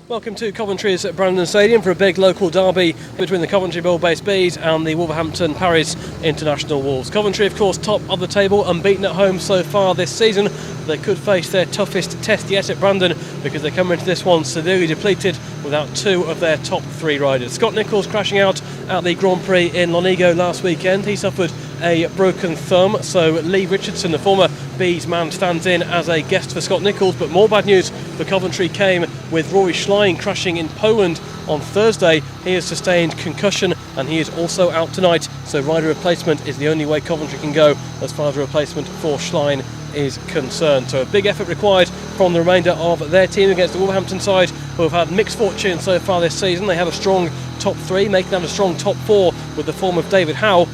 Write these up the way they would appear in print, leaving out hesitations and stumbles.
Welcome to Coventry's at Brandon Stadium for a big local derby between the Coventry Bees Bees and the Wolverhampton Paris International Wolves. Coventry, of course, top of the table, unbeaten at home so far this season. They could face their toughest test yet at Brandon because they come into this one severely depleted without two of their top three riders. Scott Nicholls crashing out at the Grand Prix in Lonigo last weekend. He suffered a broken thumb, so Lee Richardson, the former Bees man, stands in as a guest for Scott Nicholls. But more bad news for Coventry came with Rory Schlein crashing in Poland on Thursday. He has sustained concussion and he is also out tonight, so rider replacement is the only way Coventry can go as far as a replacement for Schlein is concerned. So a big effort required from the remainder of their team against the Wolverhampton side, who have had mixed fortune so far this season. They have a strong top three, making them a strong top four with the form of David Howe,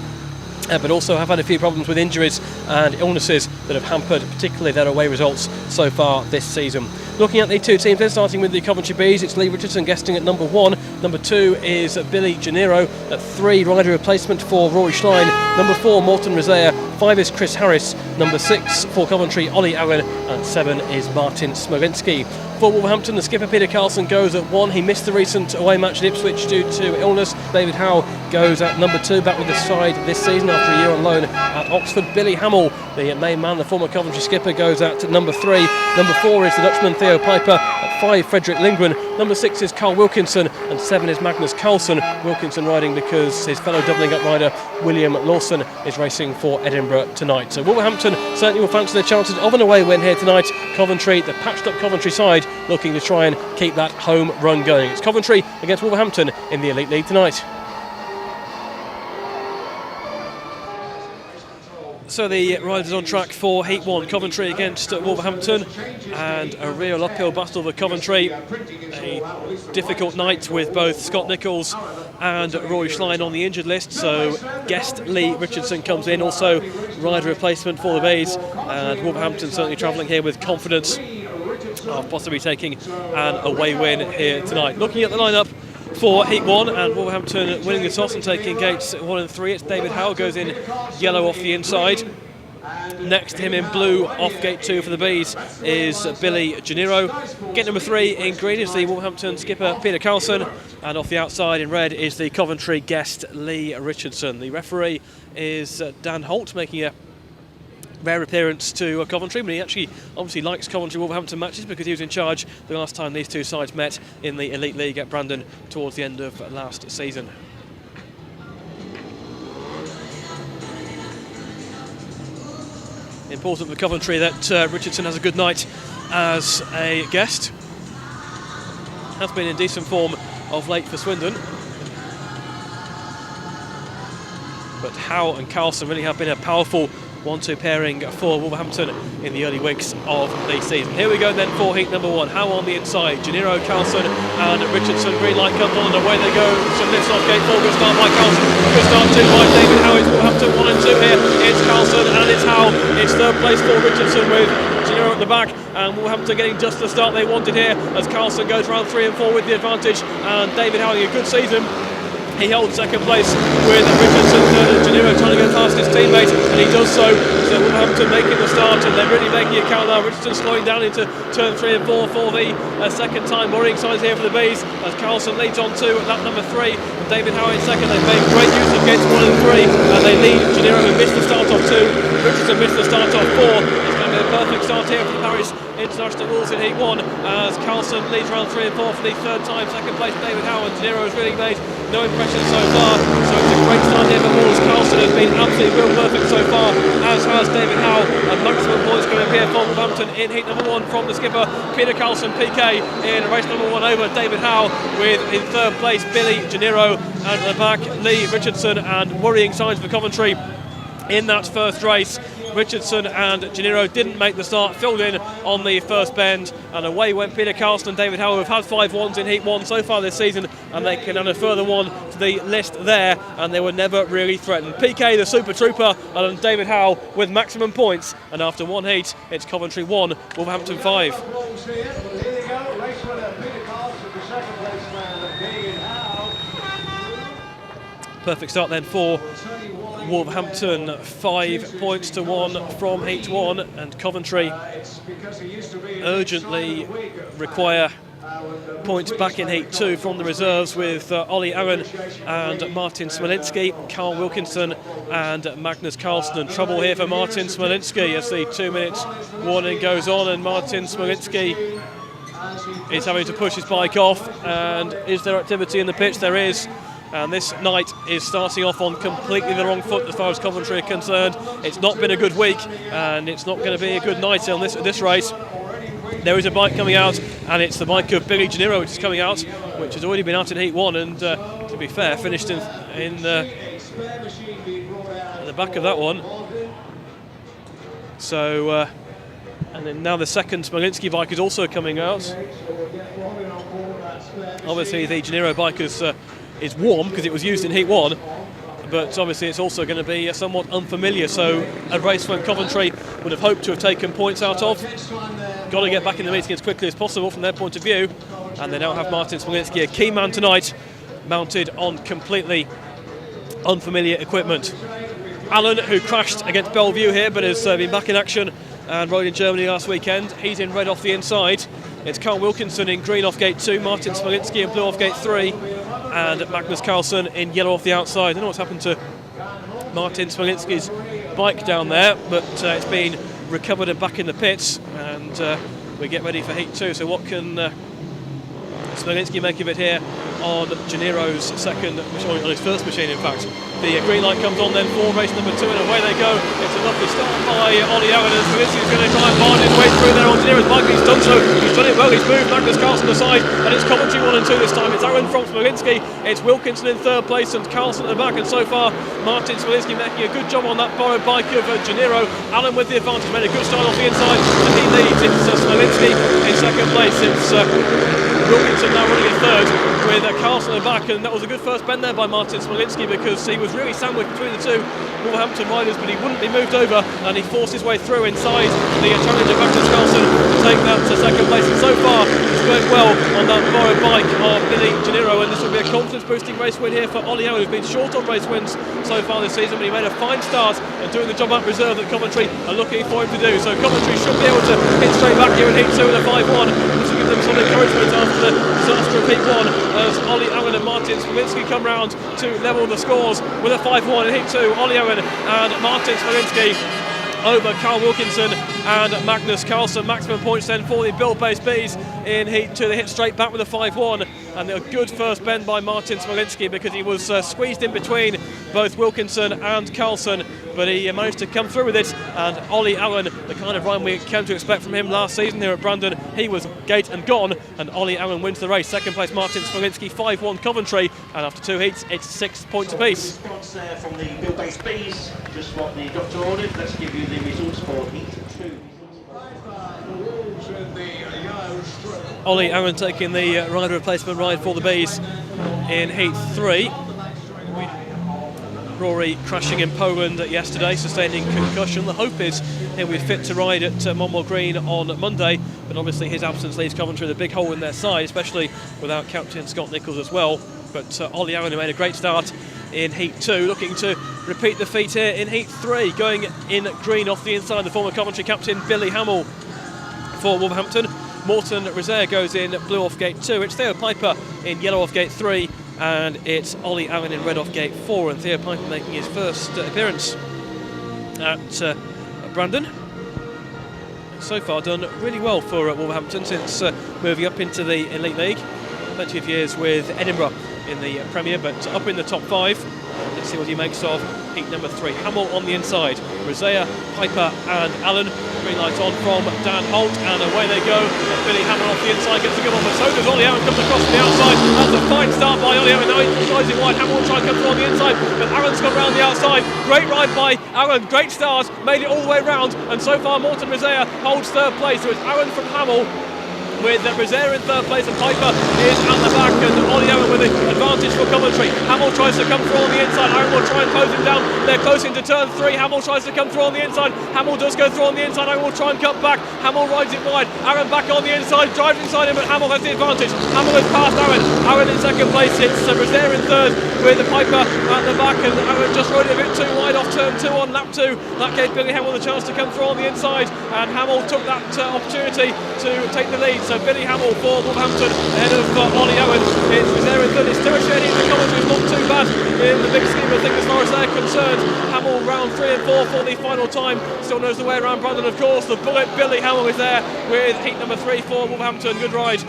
but also have had a few problems with injuries and illnesses that have hampered particularly their away results so far this season. Looking at the two teams then, starting with the Coventry Bees, it's Lee Richardson guesting at number 1. Number 2 is Billy Gennaro. At 3, rider replacement for Rory Schlein. Number 4, Morton Rizea. 5 is Chris Harris. Number 6 for Coventry, Ollie Allen. And 7 is Martin Smolinski. For Wolverhampton, the skipper Peter Carlson goes at 1. He missed the recent away match at Ipswich due to illness. David Howe goes at number 2, back with the side this season after a year on loan at Oxford. Billy Hamill, the main man, the former Coventry skipper, goes at number 3. Number 4 is the Dutchman Theo Piper. At 5, Frederick Lindgren. Number 6 is Carl Wilkinson. And 7 is Magnus Carlson. Wilkinson riding because his fellow doubling up rider William Lawson is racing for Edinburgh tonight. So Wolverhampton certainly will fancy their chances of an away win here tonight. Coventry, the patched up Coventry side, looking to try and keep that home run going. It's Coventry against Wolverhampton in the Elite League tonight. So the riders on track for Heat 1, Coventry against Wolverhampton, and a real uphill battle for Coventry. A difficult night with both Scott Nicholls and Rory Schlein on the injured list, so guest Lee Richardson comes in, also rider replacement for the Bees, and Wolverhampton certainly travelling here with confidence of possibly taking an away win here tonight. Looking at the lineup for Heat 1, and Wolverhampton winning the toss and taking gates 1 and 3. It's David Howe, goes in yellow off the inside. Next to him in blue off gate 2 for the Bees is Billy Gennaro. Gate number 3 in green is the Wolverhampton skipper Peter Carlson, and off the outside in red is the Coventry guest Lee Richardson. The referee is Dan Holt, making a rare appearance to Coventry, but he actually obviously likes Coventry Wolverhampton matches because he was in charge the last time these two sides met in the Elite League at Brandon towards the end of last season. Important for Coventry that Richardson has a good night as a guest. Has been in decent form of late for Swindon, but Howe and Carlson really have been a powerful 1-2 pairing for Wolverhampton in the early weeks of the season. Here we go then for Heat number 1. Howe on the inside, Gennaro, Carlson and Richardson. Green light comes on and away they go. So lifts off gate 4, good start by Carlson. Good start too by David Howe. It's Wolverhampton 1 and 2 here. It's Carlson and it's Howe. It's third place for Richardson with Gennaro at the back, and Wolverhampton getting just the start they wanted here as Carlson goes round 3 and 4 with the advantage, and David Howe having a good season. He holds second place with Richardson, and Gennaro trying to go past his teammate, and he does so. So Wolverhampton making the start, and they're really making a count now. Richardson slowing down into turn 3 and 4 for the second time. Worrying signs here for the Bees as Carlson leads on to lap number 3. And David Howe in second. They've made great use of gates 1 and 3, and they lead Gennaro, who missed the start off 2. Richardson missed the start off 4. It's going to be a perfect start here for the Paris International Wolves in Heat 1 as Carlson leads round 3 and 4 for the third time. Second place David Howe, and Gennaro has really made no impression so far, so it's a great start here for Wolves. Carlson has been absolutely real perfect so far, as has David Howe, and maximum points going to appear for Wolverhampton in Heat number 1 from the skipper Peter Carlson, PK, in race number 1 over David Howe, with in third place Billy Gennaro, and at the back Lee Richardson. And worrying signs for Coventry in that first race. Richardson and Gennaro didn't make the start, filled in on the first bend, and away went Peter Carlson and David Howe, who have had 5 1s in Heat 1 so far this season, and they can add a further one to the list there, and they were never really threatened. PK, the Super Trooper, and David Howe with maximum points, and after one heat, it's Coventry 1, Wolverhampton 5. Perfect start then for Wolverhampton, 5 points to 1 from Heat 1, and Coventry urgently require points back in Heat 2 from the reserves with Ollie Aaron and Martin Smolinski, Carl Wilkinson and Magnus Carlsen. And trouble here for Martin Smolinski as the 2 minutes warning goes on, and Martin Smolinski is having to push his bike off. And is there activity in the pitch? There is. And this night is starting off on completely the wrong foot as far as Coventry are concerned. It's not been a good week, and it's not going to be a good night on this race. There is a bike coming out, and it's the bike of Billy Gennaro which is coming out, which has already been out in Heat 1, and to be fair, finished in at the back of that one. So, and then now the second Smolinski bike is also coming out. Obviously, the Gennaro bike is warm because it was used in Heat 1, but obviously it's also going to be somewhat unfamiliar, so a race when Coventry would have hoped to have taken points out of. Got to get back in the meeting as quickly as possible from their point of view, and they now have Martin Smolinski, a key man tonight, mounted on completely unfamiliar equipment. Alan, who crashed against Bellevue here but has been back in action and rode in Germany last weekend, he's in red off the inside. It's Carl Wilkinson in green off gate 2, Martin Smolinski in blue off gate 3, and Magnus Carlsen in yellow off the outside. I don't know what's happened to Martin Smolinski's bike down there, but it's been recovered and back in the pits, and we get ready for Heat 2. So what can Smolinski make of it here on Gennaro's second, on his first machine in fact. The green light comes on then for race number 2, and away they go. It's a lovely start by Ollie Aaron, and Smolinski's going to try and barge his way through there on Gennaro's bike. He's done so, he's done it well, he's moved Magnus Carlsen aside, and it's Coventry 1 and 2 this time. It's Aaron from Smolinski, it's Wilkinson in third place and Carlsen at the back, and so far Martin Smolinski making a good job on that borrowed bike of Gennaro. Alan with the advantage, made a good start off the inside, and he leads. It's Smolinski in second place. It's Wilkinson now running in third with Carlsen at the back, and that was a good first bend there by Martin Smolinski because he was really sandwiched between the two Wolverhampton riders, but he wouldn't be moved over, and he forced his way through inside the challenge of Magnus Carlsen to take that to second place. And so far it's going well on that borrowed bike of Billy Gennaro, and this will be a confidence boosting race win here for Ollie Aaron, who's been short on race wins so far this season, but he made a fine start and doing the job at reserve that Coventry are looking for him to do. So Coventry should be able to hit straight back here in Heat 2 with a 5-1, which will give them some encouragement after the disaster of Heat 1, as Ollie Aaron and Martin Smolinski come round to level the scores with a 5-1 in Heat 2. Ollie Aaron and Martin Smolinski over Carl Wilkinson and Magnus Carlsen. Maximum points then for the Bill-based Bees in Heat 2. They hit straight back with a 5-1, and a good first bend by Martin Smolinski because he was squeezed in between both Wilkinson and Carlsen, but he managed to come through with it. And Ollie Aaron, the kind of run we came to expect from him last season here at Brandon, he was gate and gone, and Ollie Aaron wins the race. Second place Martin Smolinski, 5-1 Coventry, and after 2 heats it's 6 points apiece. Response there from the Bill-based Bees, just what the doctor ordered. Let's give you the results for Heat 2. Ollie Aaron taking the rider replacement ride for the Bees in Heat 3. Rory crashing in Poland yesterday, sustaining concussion. The hope is he'll be fit to ride at Monmouth Green on Monday, but obviously his absence leaves Coventry with a big hole in their side, especially without captain Scott Nichols as well. But Ollie Aaron, who made a great start in Heat 2, looking to repeat the feat here in Heat 3, going in green off the inside, the former Coventry captain Billy Hamill for Wolverhampton. Morton Rosaire goes in blue off gate 2. It's Theo Piper in yellow off gate 3, and it's Ollie Aaron in red off gate 4, and Theo Piper making his first appearance at Brandon. So far done really well for Wolverhampton since moving up into the Elite League. Plenty of years with Edinburgh in the Premier, but up in the top 5. Let's see what he makes of heat number 3. Hamill on the inside, Rosaire, Piper and Allen. Green light on from Dan Holt, and away they go. Billy Hamill off the inside gets a good one, but so does Ollie Aaron, comes across from the outside. That's a fine start by Ollie Aaron. Now he's rising wide. Hamill will try and come through on the inside, but Aaron's gone round the outside. Great ride by Aaron, great start, made it all the way round, and so far Morton Rosaire holds third place. So it's Aaron from Hamill, with Rosaire in third place, and Piper is at the back, and Ollie Aaron with the advantage for Coventry. Hamill tries to come through on the inside. Aaron will try and close him down. They're close into turn 3. Hamill tries to come through on the inside. Hamill does go through on the inside. Aaron will try and cut back. Hamill rides it wide. Aaron back on the inside, drives inside him, but Hamill has the advantage. Hamill has passed Aaron. Aaron in second place. It's Rosaire in third with the Piper at the back, and Aaron just rode it a bit too wide off turn 2 on lap 2. That gave Billy Hamill the chance to come through on the inside, and Hamill took that opportunity to take the lead. So Billy Hamill for Wolverhampton ahead of Ollie Owen. It's Rosaire in third. It's Tuashen in the Coventry. It's not too bad in the big scheme of things as far as they're concerned. Hamill round 3 and 4 for the final time. Still knows the way around Brandon, of course. The bullet Billy Hamill is there with heat number 3 for Wolverhampton. Good ride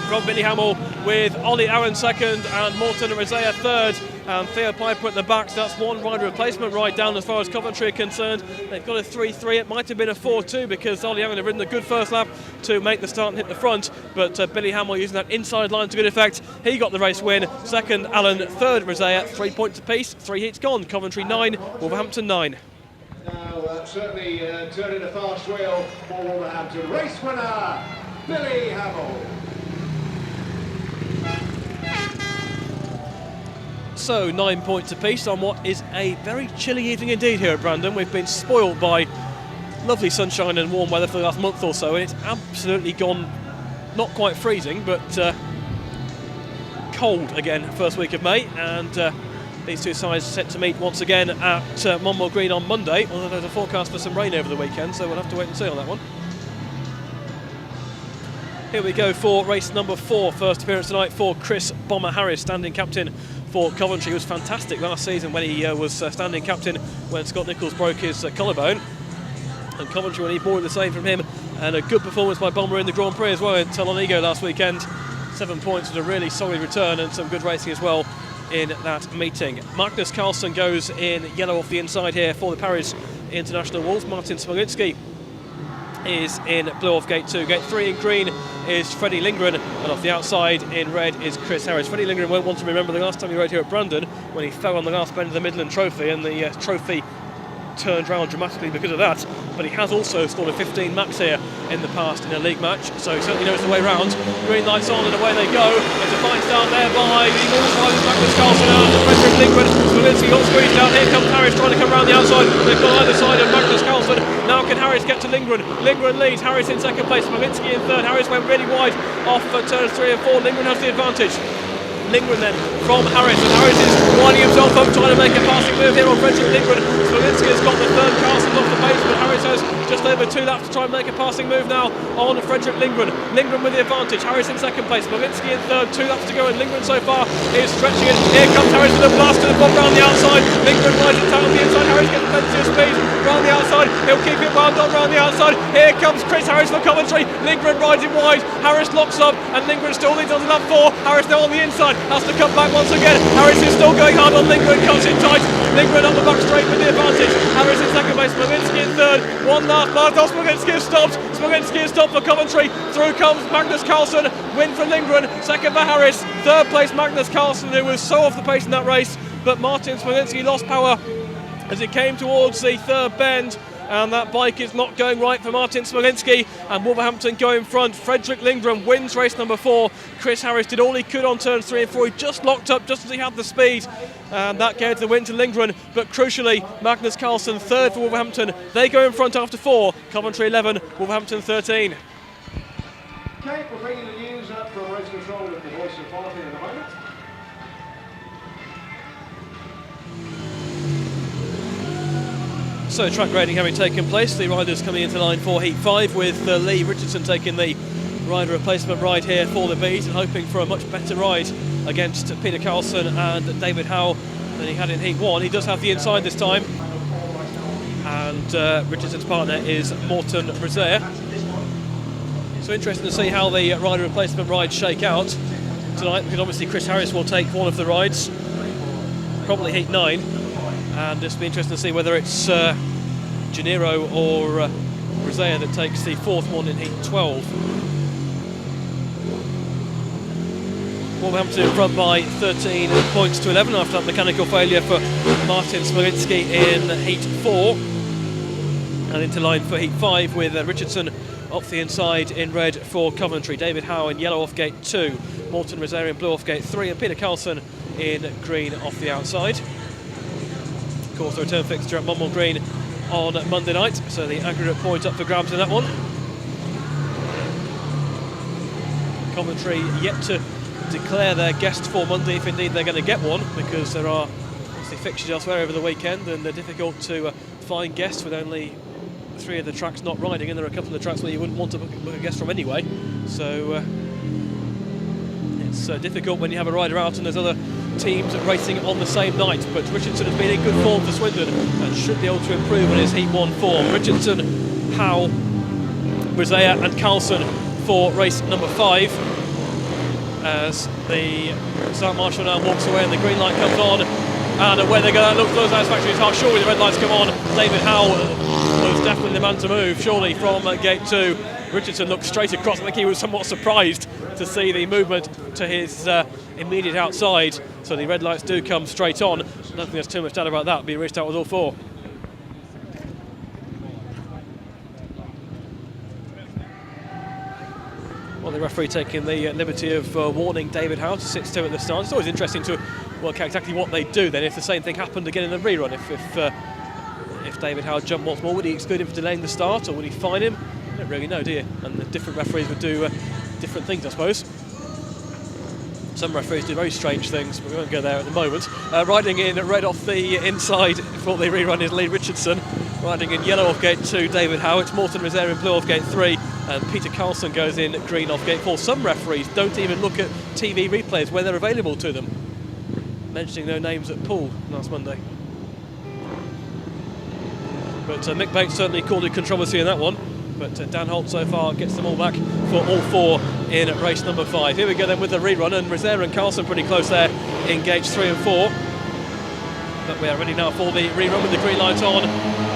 from Billy Hamill with Ollie Owen second and Morton and Rosaire third. And Theo Piper at the back, so that's one rider replacement ride down as far as Coventry are concerned. They've got a 3-3, it might have been a 4-2 because Ollie Owen had ridden a good first lap to make the start and hit the front, but Billy Hamill using that inside line to good effect. He got the race win, second Allen, third Rosaire, 3 points apiece, 3 heats gone. Coventry 9, Wolverhampton 9. Now certainly turning a fast wheel for Wolverhampton. Race winner, Billy Hamill. So 9 points apiece on what is a very chilly evening indeed here at Brandon. We've been spoiled by lovely sunshine and warm weather for the last month or so, and it's absolutely gone not quite freezing, but cold again first week of May. And these two sides set to meet once again at Monmore Green on Monday, although there's a forecast for some rain over the weekend, so we'll have to wait and see on that one. Here we go for race number 4, first appearance tonight for Chris Bomber Harris, standing captain for Coventry. He was fantastic last season when he was standing captain when Scott Nicholls broke his collarbone, and Coventry will need more of the same from him, and a good performance by Bomber in the Grand Prix as well at Talonigo last weekend. 7 points with a really solid return and some good racing as well in that meeting. Magnus Carlsen goes in yellow off the inside here for the Paris International Wolves. Martin Smolinski is in blue off gate 2. Gate 3 in green is Freddie Lindgren, and off the outside in red is Chris Harris. Freddie Lindgren won't want to remember the last time he rode here at Brandon when he fell on the last bend of the Midland Trophy, and the trophy turned round dramatically because of that. But he has also scored a 15 max here in the past in a league match, so he certainly knows the way round. Green lights on and away they go. There's a fine start there by the Wolves riders, Magnus Carlsen and Frederick Lindgren. Smolinski got squeezed out. Here comes Harris trying to come round the outside. They've got either side of Magnus Carlsen. Now can Harris get to Lindgren? Lindgren leads, Harris in second place, Smolinski in third. Harris went really wide off turns 3 and 4. Lindgren has the advantage. Lindgren then from Harris, and Harris is winding himself up trying to make a passing move here on Frederick Lindgren. Smolinski has got the third, Carlsen off the pace, but Harris has just over 2 laps to try and make a passing move now on Frederick Lindgren. Lindgren with the advantage, Harris in second place, Smolinski in third, 2 laps to go, and Lindgren so far is stretching it. Here comes Harris with a blast to the bomb round the outside. Lindgren rides it down on the inside, Harris gets plenty of speed round the outside, he'll keep it wound on round the outside. Here comes Chris Harris for Coventry. Lindgren rides it wide, Harris locks up, and Lindgren still leads on to lap 4. Harris now on the inside, has to come back once again. Harris is still going hard on Lindgren, cuts it tight. Lindgren on the back straight with the advantage. Harris in second place, Smolinski in third. One last blast off, Smolinski is stopped. Smolinski is stopped for Coventry. Through comes Magnus Carlsen, win for Lindgren. Second for Harris. Third place Magnus Carlsen, who was so off the pace in that race, but Martin Smolinski lost power as it came towards the third bend, and that bike is not going right for Martin Smolinski, and Wolverhampton go in front. Frederick Lindgren wins race number 4. Chris Harris did all he could on turns 3 and 4. He just locked up just as he had the speed, and that gave the win to Lindgren. But crucially, Magnus Carlsen third for Wolverhampton. They go in front after 4. Coventry 11, Wolverhampton 13. Okay, we're bringing the news up from race control with the voice of quality in a moment. So track grading having taken place, the riders coming into line for Heat 5 with Lee Richardson taking the rider replacement ride here for the Bees and hoping for a much better ride against Peter Carlsen and David Howe than he had in Heat 1. He does have the inside this time, and Richardson's partner is Morton Rosaire. So interesting to see how the rider replacement rides shake out tonight, because obviously Chris Harris will take one of the rides, probably Heat 9. And it's be interesting to see whether it's Gennaro or Rosaire that takes the 4th one in Heat 12. Wolverhampton in front by 13 points to 11 after that mechanical failure for Martin Smolinski in Heat 4. And into line for Heat 5 with Richardson off the inside in red for Coventry. David Howe in yellow off gate 2. Morton Rosaire in blue off gate 3. And Peter Carlsen in green off the outside. Of course, the return fixture at Monmore Green on Monday night, so the aggregate point up for grabs in that one. Coventry yet to declare their guest for Monday, if indeed they're going to get one, because there are obviously fixtures elsewhere over the weekend, and they're difficult to find guests with only 3 of the tracks not riding, and there are a couple of the tracks where you wouldn't want to book a guest from anyway. So it's difficult when you have a rider out and there's other teams racing on the same night. But Richardson has been in good form for Swindon and should be able to improve on his Heat 1 form. Richardson, Howe, Brizea and Carlson for race number 5. As the start marshal now walks away and the green light comes on, and away they go. It looks satisfactory. It's hard. Surely the red lights come on. David Howe was definitely the man to move, surely, from gate 2. Richardson looked straight across. I think he was somewhat surprised to see the movement to his immediate outside. So the red lights do come straight on. I don't think there's too much doubt about that. Being raced out with all 4. Well, the referee taking the liberty of warning David Howe to sit still at the start. It's always interesting to work out exactly what they do then if the same thing happened again in the rerun. If David Howe jumped once more, would he exclude him for delaying the start, or would he fine him? You don't really know, do you? And the different referees would do different things, I suppose. Some referees do very strange things, but we won't go there at the moment. Riding in red off the inside for the rerun is Lee Richardson. Riding in yellow off gate 2, David Howe. It's Morton Rezaire in blue off gate 3, and Peter Carlson goes in green off gate 4. Some referees don't even look at TV replays when they're available to them. Mentioning no names at pool last Monday. But Mick Bates certainly caused controversy in that one. But Dan Holt so far gets them all back for all 4 in race number 5. Here we go then with the rerun, and Rezaire and Carlson pretty close there in gauge 3 and 4. But we are ready now for the rerun with the green light on.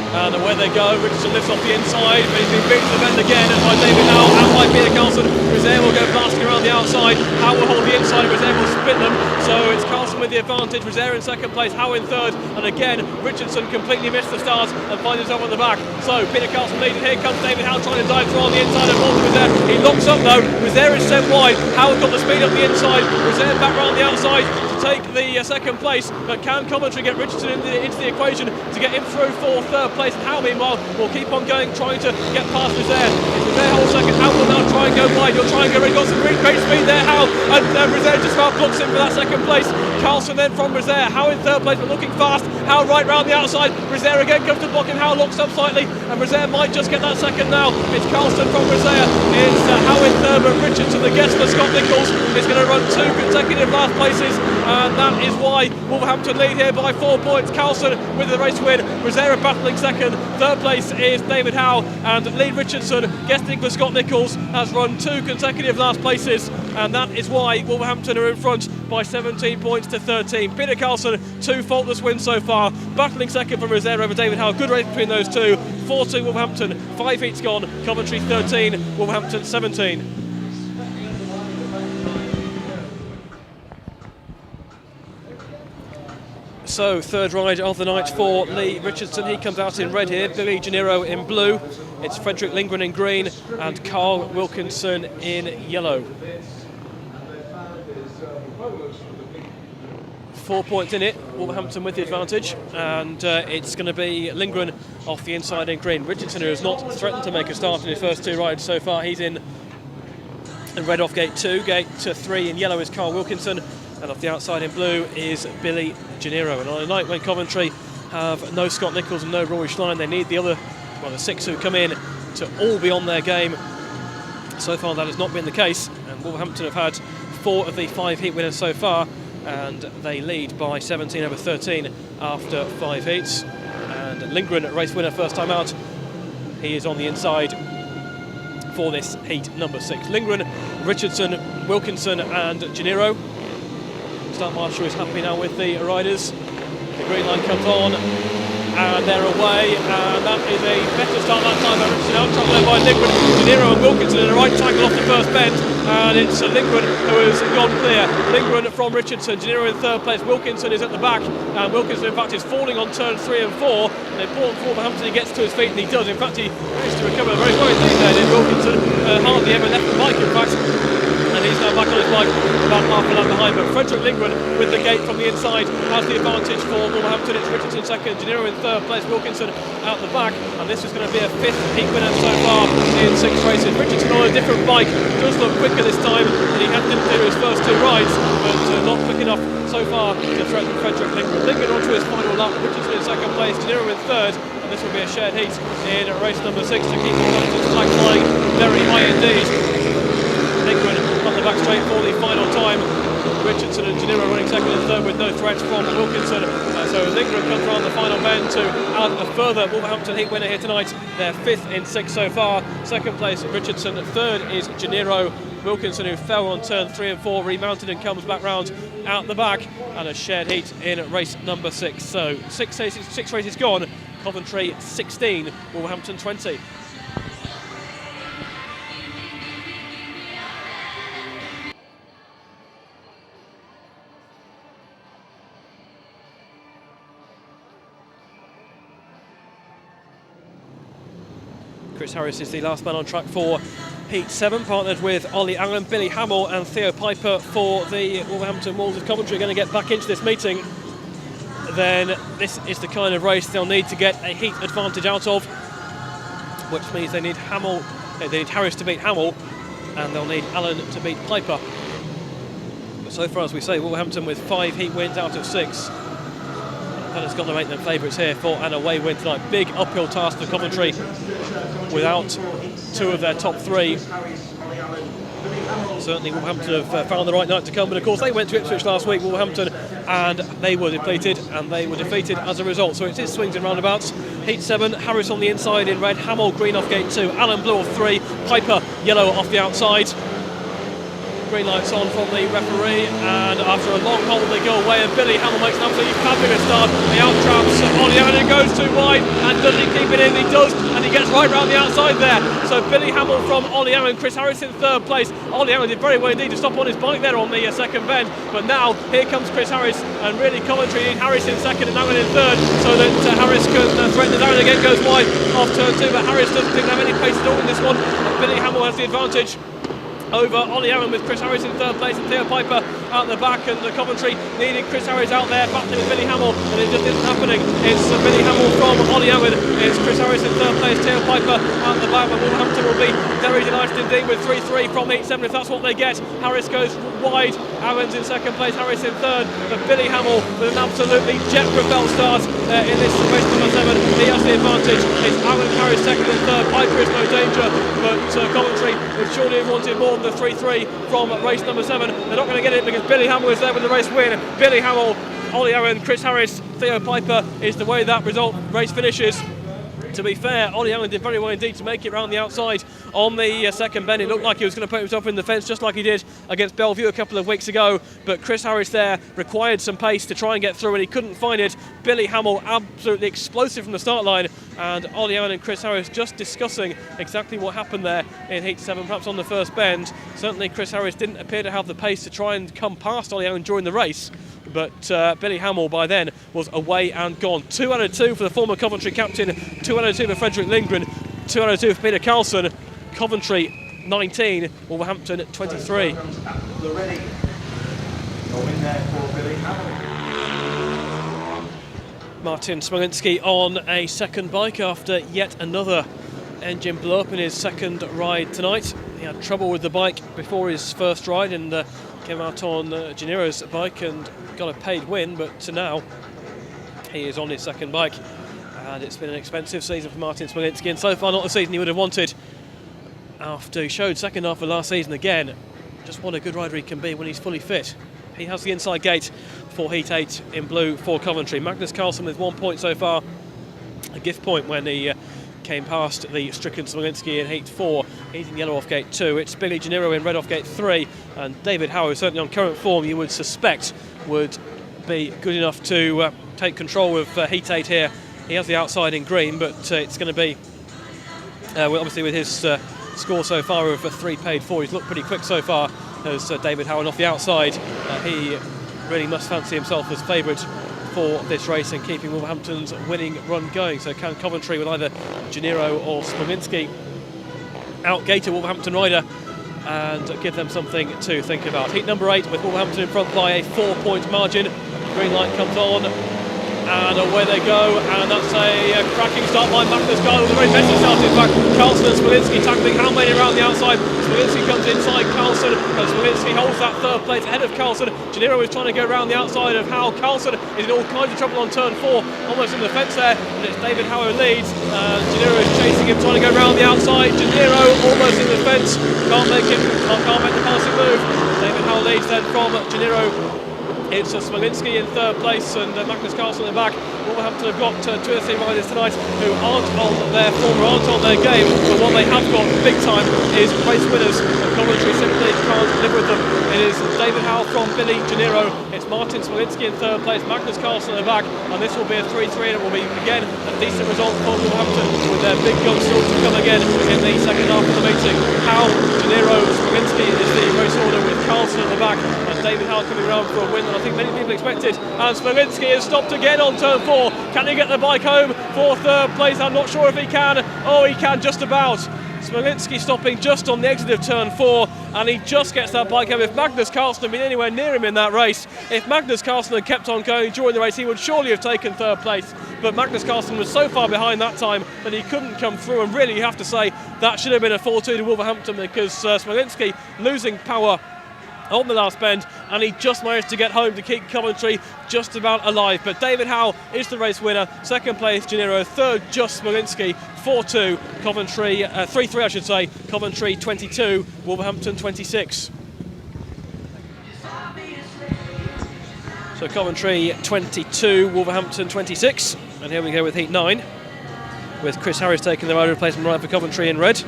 And away they go. Richardson lifts off the inside, but he's been beaten to the bend again, and by David Howe and by Peter Carlson. Rezaire will go blasting around the outside. Howe will hold the inside, and Rezaire will split them. So it's Carlson with the advantage. Rezaire in second place, Howe in third, and again Richardson completely missed the start and finds himself on the back. So Peter Carlson leading. Here comes David Howe trying to dive through on the inside of Morton Rezaire. He locks up though. Rezaire is sent wide. Howe's got the speed up the inside. Rezaire back round the outside to take the second place. But can Coventry get Richardson into the equation to get him through for third place? Howe meanwhile will keep on going, trying to get past Rezaire. Rezaire holds second. Howe will now try and go wide. He'll try and go. He's got some great speed there, Howe, and Rezaire just about blocks him for that second place. Carlson then from Rezaire. Howe in third place, but looking fast. Howe right round the outside. Rezaire again comes to block him. Howe locks up slightly, and Rezaire might just get that second now. It's Carlson from Rezaire. It's Howe in third, but Richardson, the guest for Scott Nichols, is going to run 2 consecutive last places, and that is why Wolverhampton lead here by 4 points. Carlson with the race win. Rezaire battling second. Third place is David Howe, and Lee Richardson, guesting for Scott Nichols, has run 2 consecutive last places, and that is why Wolverhampton are in front by 17 points to 13. Peter Carlson, 2 faultless wins so far, battling second from Rezaire over David Howe. Good race between those two. 4-2 Wolverhampton, 5 heats gone. Coventry 13, Wolverhampton 17. So, third ride of the night for Lee Richardson. He comes out in red here, Billy Gennaro in blue. It's Frederick Lindgren in green and Carl Wilkinson in yellow. 4 points in it, Wolverhampton with the advantage, and it's going to be Lindgren off the inside in green. Richardson, who has not threatened to make a start in his first 2 rides so far, he's in red off gate 2, gate 3 in yellow is Carl Wilkinson, and off the outside in blue is Billy Gennaro. And on a night when Coventry have no Scott Nichols and no Rory Schlein, they need the 6 who come in to all be on their game. So far that has not been the case, and Wolverhampton have had 4 of the 5 heat winners so far, and they lead by 17 over 13 after 5 heats. And Lindgren, race winner first time out, he is on the inside for this heat number 6. Lindgren, Richardson, Wilkinson and Gennaro. Start marshal is happy now with the riders. The green line comes on and they're away, and that is a better start that time by Richardson, out trapped there by Lindgren. Gennaro and Wilkinson in a right tackle off the first bend, and it's Lindgren who has gone clear. Lindgren from Richardson, Gennaro in third place, Wilkinson is at the back, and Wilkinson in fact is falling on turn 3 and 4, and important for Wolverhampton he gets to his feet, and he does. In fact he managed to recover very well indeed there, did Wilkinson. Hardly ever left the bike in fact, and he's now back on his bike, about half a lap behind. But Frederick Lindgren with the gate from the inside has the advantage for Wolverhampton. It's Richardson second, Gennaro in third place, Wilkinson out the back, and this is going to be a fifth heat winner so far in 6 races. Richardson on a different bike does look quicker this time than he didn't do his first 2 rides, but not quick enough so far to threaten Frederick Lindgren. Lindgren onto his final lap, Richardson in second place, Gennaro in third, and this will be a shared heat in race number 6 to keep Wolverhampton's flag flying very high indeed. Lindgren on the back straight for the final time. Richardson and Gennaro running second and third with no threats from Wilkinson. So Lindgren comes around the final bend to add a further Wolverhampton heat winner here tonight. They're 5th in 6 so far. Second place Richardson, third is Gennaro. Wilkinson, who fell on turn 3 and 4, remounted and comes back round out the back, and a shared heat in race number 6. So 6 races gone. Coventry 16, Wolverhampton 20. Chris Harris is the last man on track for Heat 7, partnered with Ollie Allen, Billy Hamill and Theo Piper for the Wolverhampton Wolves of Coventry. Going to get back into this meeting. Then this is the kind of race they'll need to get a heat advantage out of, which means they need Harris to beat Hamill, and they'll need Allen to beat Piper. But so far, as we say, Wolverhampton with 5 heat wins out of 6. That has got to make them favourites here for an away win tonight. Big uphill task for Coventry without 2 of their top 3. Certainly Wolverhampton have found the right night to come, but of course they went to Ipswich last week, Wolverhampton, and they were depleted and they were defeated as a result. So it is swings and roundabouts. Heat 7, Harris on the inside in red, Hamill green off gate 2, Allen blue off 3, Piper yellow off the outside. Green lights on from the referee, and after a long hold they go away, and Billy Hamill makes an absolutely fabulous start. He outtraps Ollie Allen, and goes too wide, and does he keep it in? He does, and he gets right round the outside there. So Billy Hamill from Ollie Allen, Chris Harris in third place. Ollie Allen did very well indeed to stop on his bike there on the second bend, but now here comes Chris Harris, and really Coventry need Harris in second and Allen in third, so that Harris can threaten the Allen again, goes wide off turn 2, but Harris doesn't think they have any pace at all in this one, and Billy Hamill has the advantage over Ollie Allen, with Chris Harris in third place and Theo Piper out the back, and the Coventry needing Chris Harris out there battling with Billy Hamill, and it just isn't happening. It's Billy Hamill from Ollie Allen, it's Chris Harris in third place, Theo Piper out the back, but Wolverhampton will be very delighted indeed with 3-3 from Heat 7 if that's what they get. Harris goes wide, Allen's in second place, Harris in third, but Billy Hamill with an absolutely jet-propelled start in this race number 7. He has the advantage. It's Allen, Harris second and third, Piper is no danger, but Coventry would surely have wanted more than the 3-3 from race number 7. They're not going to get it because Billy Hamill is there with the race win. Billy Hamill, Ollie Allen, Chris Harris, Theo Piper is the way that race finishes. To be fair, Ollie Allen did very well indeed to make it round the outside on the second bend. It looked like he was going to put himself in the fence just like he did against Bellevue a couple of weeks ago, but Chris Harris there required some pace to try and get through and he couldn't find it. Billy Hamill absolutely explosive from the start line, and Ollie Allen and Chris Harris just discussing exactly what happened there in Heat 7, perhaps on the first bend. Certainly Chris Harris didn't appear to have the pace to try and come past Ollie Allen during the race, but Billy Hamill by then was away and gone. 2 out of 2 for the former Coventry captain, 2 out of 2 for Frederick Lindgren, 2 out of 2 for Peter Carlson. Coventry 19, Wolverhampton 23. The ready. Going there for Billy Hamill. Martin Smolinski on a second bike after yet another engine blow up in his second ride tonight. He had trouble with the bike before his first ride and came out on Gennaro's bike and got a paid win, but now he is on his second bike, and it's been an expensive season for Martin Smolinski, and so far not the season he would have wanted after he showed second half of last season again just what a good rider he can be when he's fully fit. He has the inside gate for Heat 8 in blue for Coventry. Magnus Carlsen with 1 point so far, a gift point when he came past the stricken Smolinski in Heat 4. He's in yellow off gate 2. It's Billy Gennaro in red off gate 3, and David Howe, certainly on current form, you would suspect would be good enough to take control of Heat 8 here. He has the outside in green, but it's going to be, obviously with his score so far of 3 paid 4, he's looked pretty quick so far as David Howe, and off the outside he really must fancy himself as favourite for this race and keeping Wolverhampton's winning run going. So can Coventry with either Gennaro or Smolinski outgate a Wolverhampton rider and give them something to think about. Heat number 8 with Wolverhampton in front by a 4-point margin. Green light comes on, and away they go, and that's a cracking start by Magnus Carlsen. A very messy start in fact. Carlsen and Smolinski tackling Halmani around the outside. Smolinski comes inside Carlsen, and Smolinski holds that third place ahead of Carlsen. Gennaro is trying to go around the outside of Howe. Carlsen is in all kinds of trouble on turn 4, almost in the fence there, and it's David Howe who leads. Gennaro is chasing him, trying to go around the outside. Gennaro almost in the fence, can't make the passing move. David Howe leads then from Gennaro. It's Smolinski in third place and Magnus Carlsen in the back. Wolverhampton have got 2 or 3 riders tonight who aren't on their form or aren't on their game, but what they have got big time is race winners, and Coventry simply can't live with them. It is David Howe from Billy Gennaro, it's Martin Smolinski in third place, Magnus Carlsen in the back, and this will be a 3-3, and it will be again a decent result for Wolverhampton with their big guns still to come again in the second half of the meeting. Howe, Gennaro, Smolinski is the race order with Carlsen at the back, and David Howe coming around for a win that I think many people expected. And Smolinski is stopped again on turn 4. Can he get the bike home for third place? I'm not sure if he can. Oh, he can just about. Smolinski stopping just on the exit of turn 4, and he just gets that bike home. If Magnus Carlsen had been anywhere near him in that race, if Magnus Carlsen had kept on going during the race, he would surely have taken third place. But Magnus Carlsen was so far behind that time that he couldn't come through, and really you have to say that should have been a 4-2 to Wolverhampton, because Smolinski losing power on the last bend, and he just managed to get home to keep Coventry just about alive. But David Howe is the race winner, second place Gennaro, third just Smolinski. 4-2 Coventry, 3-3 I should say, Coventry 22, Wolverhampton 26. So Coventry 22, Wolverhampton 26, and here we go with Heat 9, with Chris Harris taking the rider replacement ride for Coventry in red.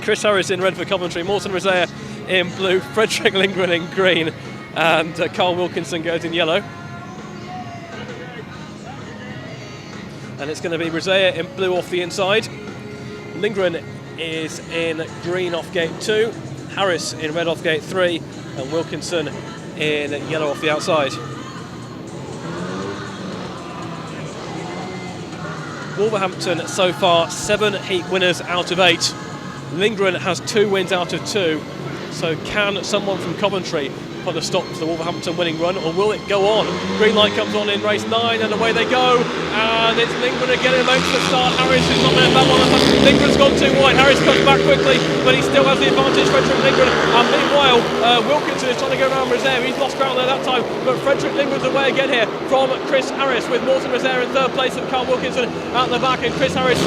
Chris Harris in red for Coventry, Morten Rosea in blue, Frederick Lindgren in green, and Carl Wilkinson goes in yellow. And it's going to be Rosea in blue off the inside. Lindgren is in green off gate 2, Harris in red off gate 3, and Wilkinson in yellow off the outside. Wolverhampton so far 7 heat winners out of 8. Lindgren has 2 wins out of 2, so can someone from Coventry put a stop to the Wolverhampton winning run, or will it go on? Green light comes on in race 9, and away they go, and it's Lindgren again in motion to start. Harris is not going to battle on it. Lindgren's gone too wide. Harris comes back quickly, but he still has the advantage, Frederick Lindgren, and meanwhile Wilkinson is trying to go around Rosea. He's lost ground there that time, but Frederick Lindgren's away again here from Chris Harris, with Morten Rosea in third place and Carl Wilkinson out the back, and Chris Harris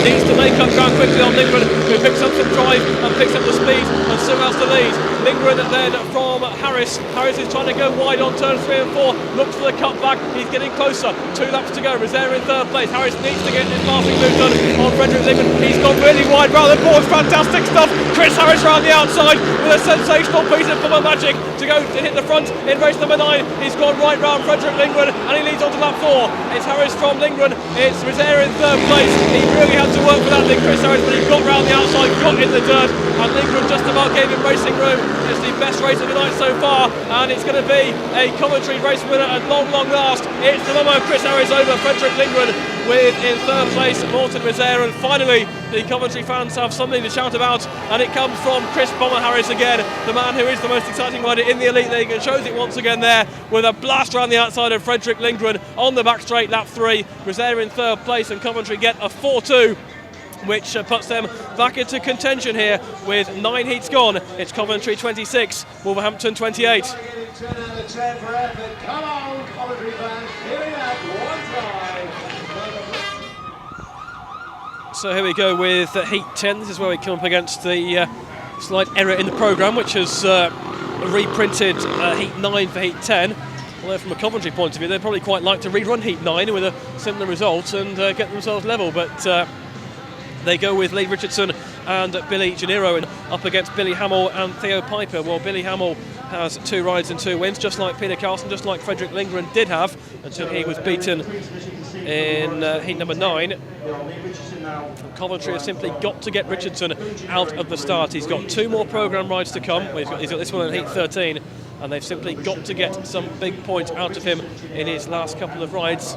needs to make up ground quickly on Lindgren, who picks up some drive and picks up the speed and still has the lead. Lindgren then from Harris. Harris is trying to go wide on turn 3 and 4, looks for the cut back, he's getting closer, 2 laps to go. Rosea in third place. Harris needs to get his passing move done on Frederick Lindgren. He's gone really wide round the boards, fantastic stuff. Chris Harris round the outside with a sensational piece of Puma Magic to go to hit the front in race number 9. He's gone right round Frederick Lindgren, and he leads on to lap 4. It's Harris from Lindgren, it's Rosea in third place. He really had to work for that, Chris Harris, but he got round the outside, got in the dirt, and Lindgren just about gave him racing room. It's the best race of the night so far, and it's going to be a Coventry race winner at long last. It's the Lomo Chris Harris over Frederick Lindgren, with in third place Morten Rosea, and finally the Coventry fans have something to shout about, and it comes from Chris Bomber Harris again, the man who is the most exciting rider in the Elite League, and shows it once again there with a blast around the outside of Frederick Lindgren on the back straight, lap 3. Rosea in third place, and Coventry get a 4-2. Which puts them back into contention here with 9 heats gone. It's Coventry 26, Wolverhampton 28. 10 out of 10 for effort. Come on, Coventry fans, give it up one time. So here we go with Heat 10. This is where we come up against the slight error in the programme, which has reprinted Heat 9 for Heat 10. Although from a Coventry point of view, they'd probably quite like to rerun Heat 9 with a similar result and get themselves level, but they go with Lee Richardson and Billy Gennaro up against Billy Hamill and Theo Piper. Well, Billy Hamill has 2 rides and 2 wins, just like Peter Carlsen, just like Frederick Lindgren did have, until he was beaten in heat number 9. And Coventry has simply got to get Richardson out of the start. He's got 2 more programme rides to come. Well, he's got this one in heat 13, and they've simply got to get some big points out of him in his last couple of rides,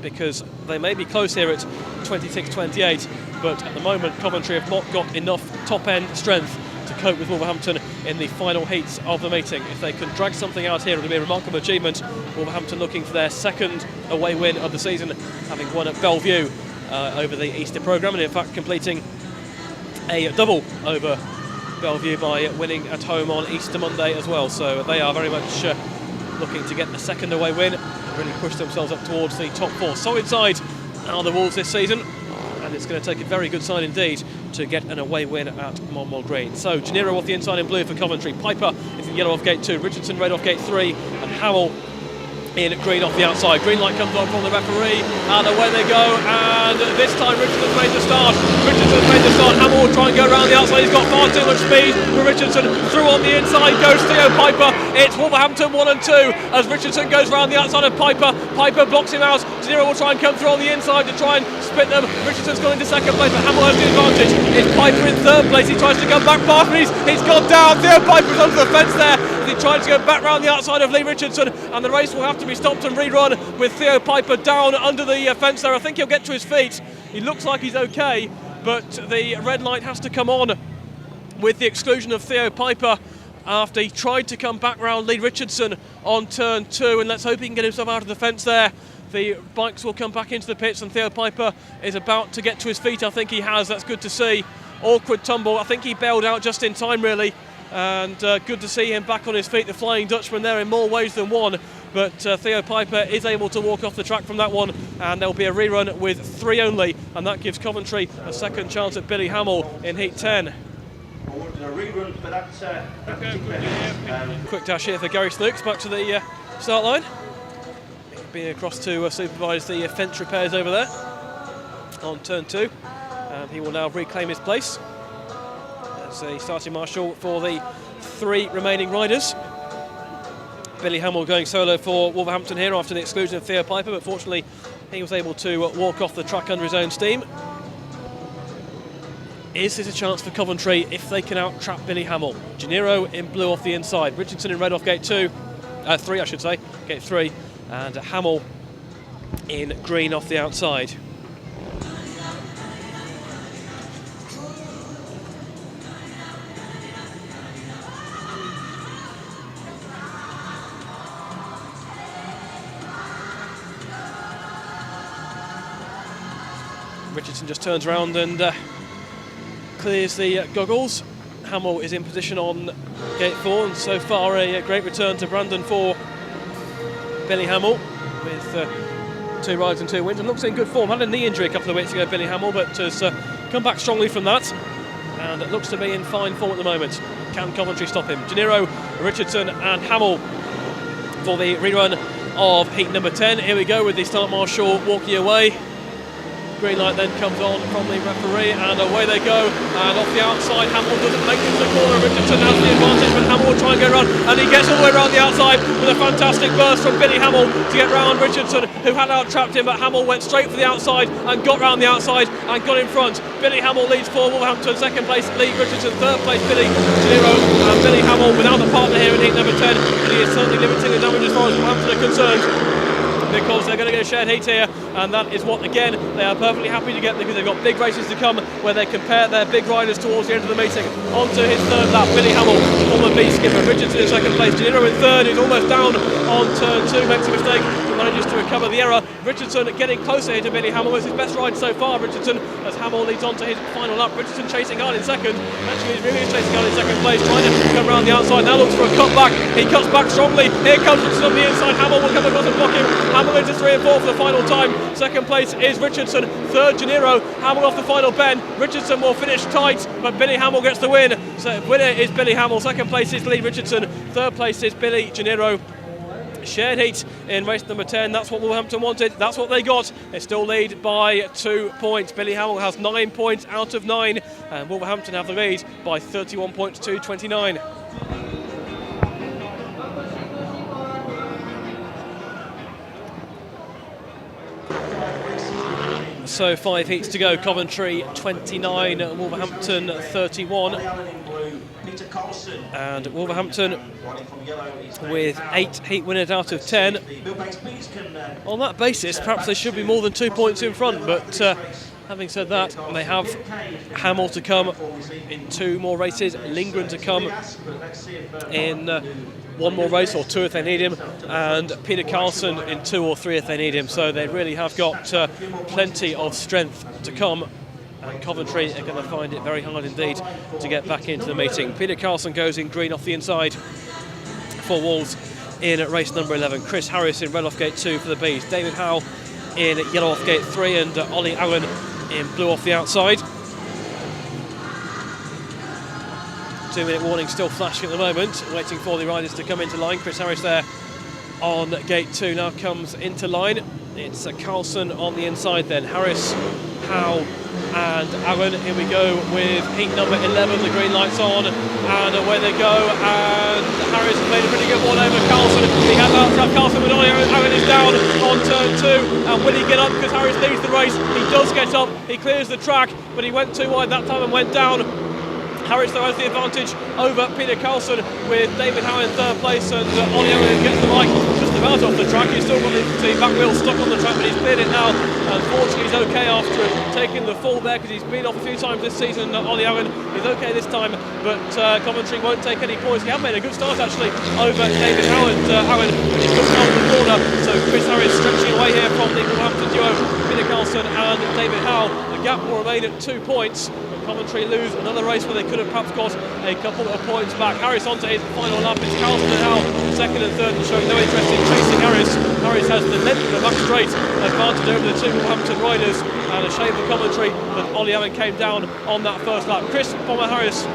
because they may be close here at 26-28, but at the moment Coventry have not got enough top-end strength to cope with Wolverhampton in the final heats of the meeting. If they can drag something out here, it will be a remarkable achievement. Wolverhampton looking for their second away win of the season, having won at Bellevue over the Easter programme, and in fact completing a double over Bellevue by winning at home on Easter Monday as well. So they are very much looking to get a second away win and really push themselves up towards the top four. Solid side are the Wolves this season, and it's going to take a very good side indeed to get an away win at Monmouth Green. So Gennaro off the inside in blue for Coventry, Piper is in yellow off gate 2, Richardson red off gate 3, and Howell in green off the outside. Green light comes on from the referee, and away they go, and this time Richardson's made the start. Hamill will try and go around the outside, he's got far too much speed for Richardson. Through on the inside goes Theo Piper. It's Wolverhampton 1 and 2 as Richardson goes round the outside of Piper. Piper blocks him out. Gennaro will try and come through on the inside to try and split them. Richardson's gone into second place, but Hamill has the advantage. It's Piper in third place, he tries to come back past, but he's gone down. Theo Piper's onto the fence there. He tried to go back round the outside of Lee Richardson, and the race will have to be stopped and rerun with Theo Piper down under the fence there. I think he'll get to his feet. He looks like he's okay, but the red light has to come on with the exclusion of Theo Piper after he tried to come back round Lee Richardson on turn 2, and let's hope he can get himself out of the fence there. The bikes will come back into the pits, and Theo Piper is about to get to his feet. I think he has. That's good to see. Awkward tumble. I think he bailed out just in time, really. And good to see him back on his feet, the Flying Dutchman there in more ways than one. But Theo Piper is able to walk off the track from that one, and there'll be a rerun with 3 only, and that gives Coventry a second chance at Billy Hamill in Heat 10. Quick dash here for Gary Snooks, back to the start line. Being across to supervise the fence repairs over there on turn 2, and he will now reclaim his place as a starting marshal for the 3 remaining riders. Billy Hamill going solo for Wolverhampton here after the exclusion of Theo Piper, but fortunately he was able to walk off the track under his own steam. Is this a chance for Coventry if they can out-trap Billy Hamill? Gennaro in blue off the inside, Richardson in red off gate 3 I should say, gate 3, and Hamill in green off the outside. Richardson just turns around and clears the goggles. Hamill is in position on gate 4, and so far a great return to Brandon for Billy Hamill with 2 rides and 2 wins, and looks in good form. Had a knee injury a couple of weeks ago, Billy Hamill, but has come back strongly from that, and it looks to be in fine form at the moment. Can Coventry stop him? Gennaro, Richardson and Hamill for the rerun of heat number 10. Here we go with the start marshal walking away. Green light then comes on from the referee, and away they go, and off the outside Hamill doesn't make it to the corner. Richardson has the advantage, but Hamill will try and go around, and he gets all the way around the outside with a fantastic burst from Billy Hamill to get round Richardson, who had out-trapped him, but Hamill went straight for the outside and got round the outside and got in front. Billy Hamill leads for Wolverhampton, second place Lee Richardson, third place Billy Gennaro, and Billy Hamill without a partner here in heat number 10, but he is certainly limiting the damage as far as Wolverhampton are concerned, because they're going to get a shared heat here, and that is what, again, they are perfectly happy to get, because they've got big races to come where they compare their big riders towards the end of the meeting. On to his third lap, Billy Hamill, former Bees skipper, Richardson in second place, Gennaro in third, who's almost down on turn 2, makes a mistake, manages to recover the error. Richardson getting closer here to Billy Hamill, it's his best ride so far, Richardson, as Hamill leads on to his final lap. Richardson chasing hard in second, actually he's really chasing hard in second place, trying to come around the outside, now looks for a cut back, he cuts back strongly, here comes Richardson on the inside, Hamill will come across and block him, Hamill into 3 and 4 for the final time. Second place is Richardson, third Gennaro, Hamill off the final bend. Richardson will finish tight, but Billy Hamill gets the win. So winner is Billy Hamill, second place is Lee Richardson, third place is Billy Gennaro. Shared heat in race number 10, that's what Wolverhampton wanted, that's what they got. They still lead by 2 points. Billy Hamill has 9 points out of 9, and Wolverhampton have the lead by 31 points to 29. So 5 heats to go, Coventry 29, Wolverhampton 31. And Wolverhampton with 8 heat winners out of 10. On that basis, perhaps they should be more than 2 points in front, but Having said that, they have Hamill to come in 2 more races, Lindgren to come in 1 more race or 2 if they need him, and Peter Carlson in 2 or 3 if they need him. So they really have got plenty of strength to come, and Coventry are going to find it very hard indeed to get back into the meeting. Peter Carlson goes in green off the inside for Wolves in race number 11. Chris Harris in red off gate 2 for the Bees. David Howe in yellow off gate 3, and Ollie Allen in blue off the outside. 2-minute warning still flashing at the moment, waiting for the riders to come into line. Chris Harris there on gate 2 now comes into line. It's Carlson on the inside then. Harris, Howe and Allen. Here we go with heat number 11. The green light's on and away they go, and Harris has made a pretty good one over Carlson. He has out Carlson, but Allen is down on turn 2, and will he get up because Harris leads the race? He does get up, he clears the track, but he went too wide that time and went down. Harris though has the advantage over Peter Carlson with David Howe in 3rd place, and Ollie Allen gets the bike just about off the track. He's still got the back wheel stuck on the track, but he's cleared it now. Unfortunately he's okay after taking the fall there because he's been off a few times this season. Ollie Allen is okay this time, but Coventry won't take any points. He has made a good start actually over David Howe, and Allen is just off the corner. So Chris Harris stretching away here from the Wolverhampton duo, Peter Carlson and David Howe. The gap will remain at 2 points. Coventry lose another race where they could have perhaps got a couple of points back. Harris onto his final lap. It's Carlson and Howe 2nd and 3rd, and showing no interest in chasing Harris. Harris has the length of the back straight advantage over the 2 Wolverhampton riders, and a shame for Coventry that Ollie Allen came down on that first lap. Chris Bomber Harris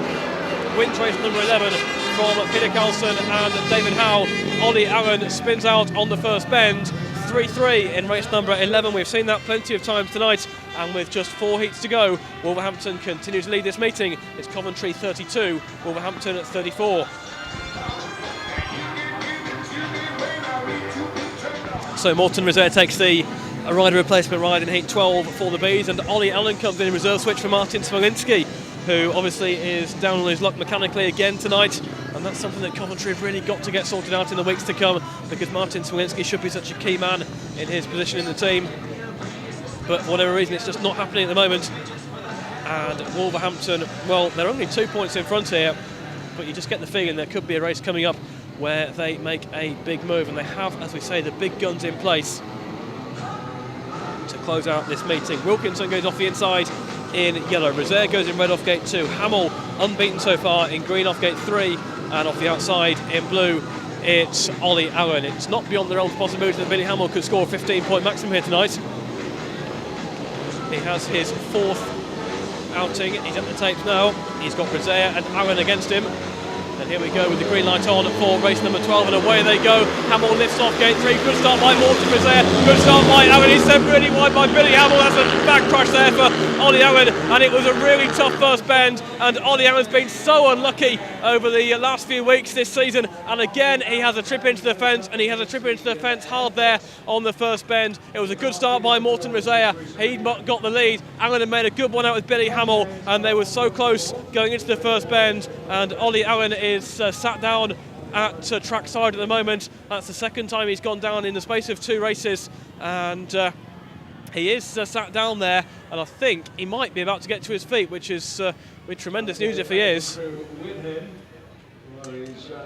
wins race number 11 from Peter Carlson and David Howe. Ollie Allen spins out on the first bend. 3-3 in race number 11. We've seen that plenty of times tonight, and with just 4 heats to go, Wolverhampton continue to lead this meeting. It's Coventry 32, Wolverhampton 34. So Morten Rezair takes the rider replacement ride in heat 12 for the Bees, and Ollie Allen comes in reserve switch for Martin Smolinski, who obviously is down on his luck mechanically again tonight, and that's something that Coventry have really got to get sorted out in the weeks to come, because Martin Smolinski should be such a key man in his position in the team, but for whatever reason it's just not happening at the moment. And Wolverhampton, well, they're only 2 points in front here, but you just get the feeling there could be a race coming up where they make a big move, and they have, as we say, the big guns in place to close out this meeting. Wilkinson goes off the inside in yellow. Rezair goes in red off gate 2. Hamill unbeaten so far in green off gate 3, and off the outside in blue it's Ollie Allen. It's not beyond the realm of possibility that Billy Hamill could score a 15-point maximum here tonight. He has his 4th outing. He's at the tapes now. He's got Rezair and Allen against him. And here we go with the green light on for race number 12, and away they go. Hamill lifts off gate 3. Good start by Morten Rezair. Good start by Allen. He's sent really wide by Billy Hamill. That's a back crash there for Ollie Allen, and it was a really tough first bend. And Ollie Allen's been so unlucky over the last few weeks this season. And again, he has a trip into the fence, and he has a trip into the fence hard there on the first bend. It was a good start by Morten Rezair. He got the lead. Allen had made a good one out with Billy Hamill, and they were so close going into the first bend. And Ollie Allen is sat down at trackside at the moment. That's the 2nd time he's gone down in the space of 2 races, and he is sat down there, and I think he might be about to get to his feet, which is with tremendous news if he is.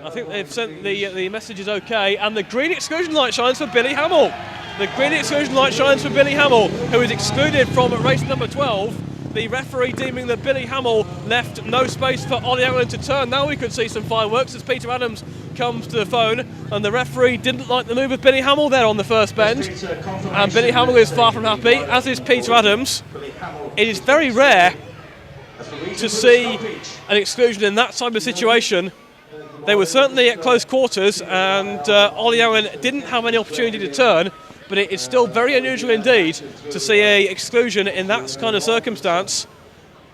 I think they've sent the message is okay, and the green exclusion light shines for Billy Hamill. The green exclusion light shines for Billy Hamill, who is excluded from race number 12. The referee deeming that Billy Hamill left no space for Ollie Allen to turn. Now we could see some fireworks as Peter Adams comes to the phone, and the referee didn't like the move of Billy Hamill there on the first bend, and Billy Hamill is far from happy, as is Peter Adams. It is very rare to see an exclusion in that type of situation. They were certainly at close quarters, and Ollie Allen didn't have any opportunity to turn, but it is still very unusual indeed to see a exclusion in that kind of circumstance.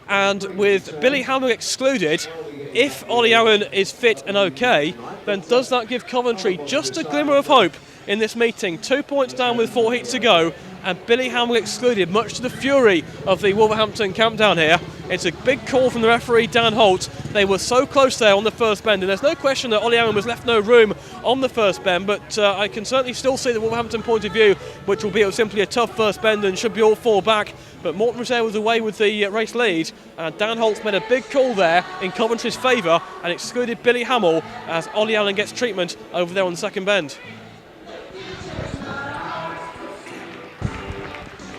And with Billy Hamill excluded, if Ollie Allen is fit and okay, then does that give Coventry just a glimmer of hope in this meeting? 2 points down with 4 heats to go, and Billy Hamill excluded, much to the fury of the Wolverhampton camp down here. It's a big call from the referee, Dan Holt. They were so close there on the first bend, and there's no question that Ollie Allen was left no room on the first bend, but I can certainly still see the Wolverhampton point of view, which will be simply a tough first bend and should be all four back. But Morten Rosaire was away with the race lead, and Dan Holt's made a big call there in Coventry's favour and excluded Billy Hamill as Ollie Allen gets treatment over there on the second bend.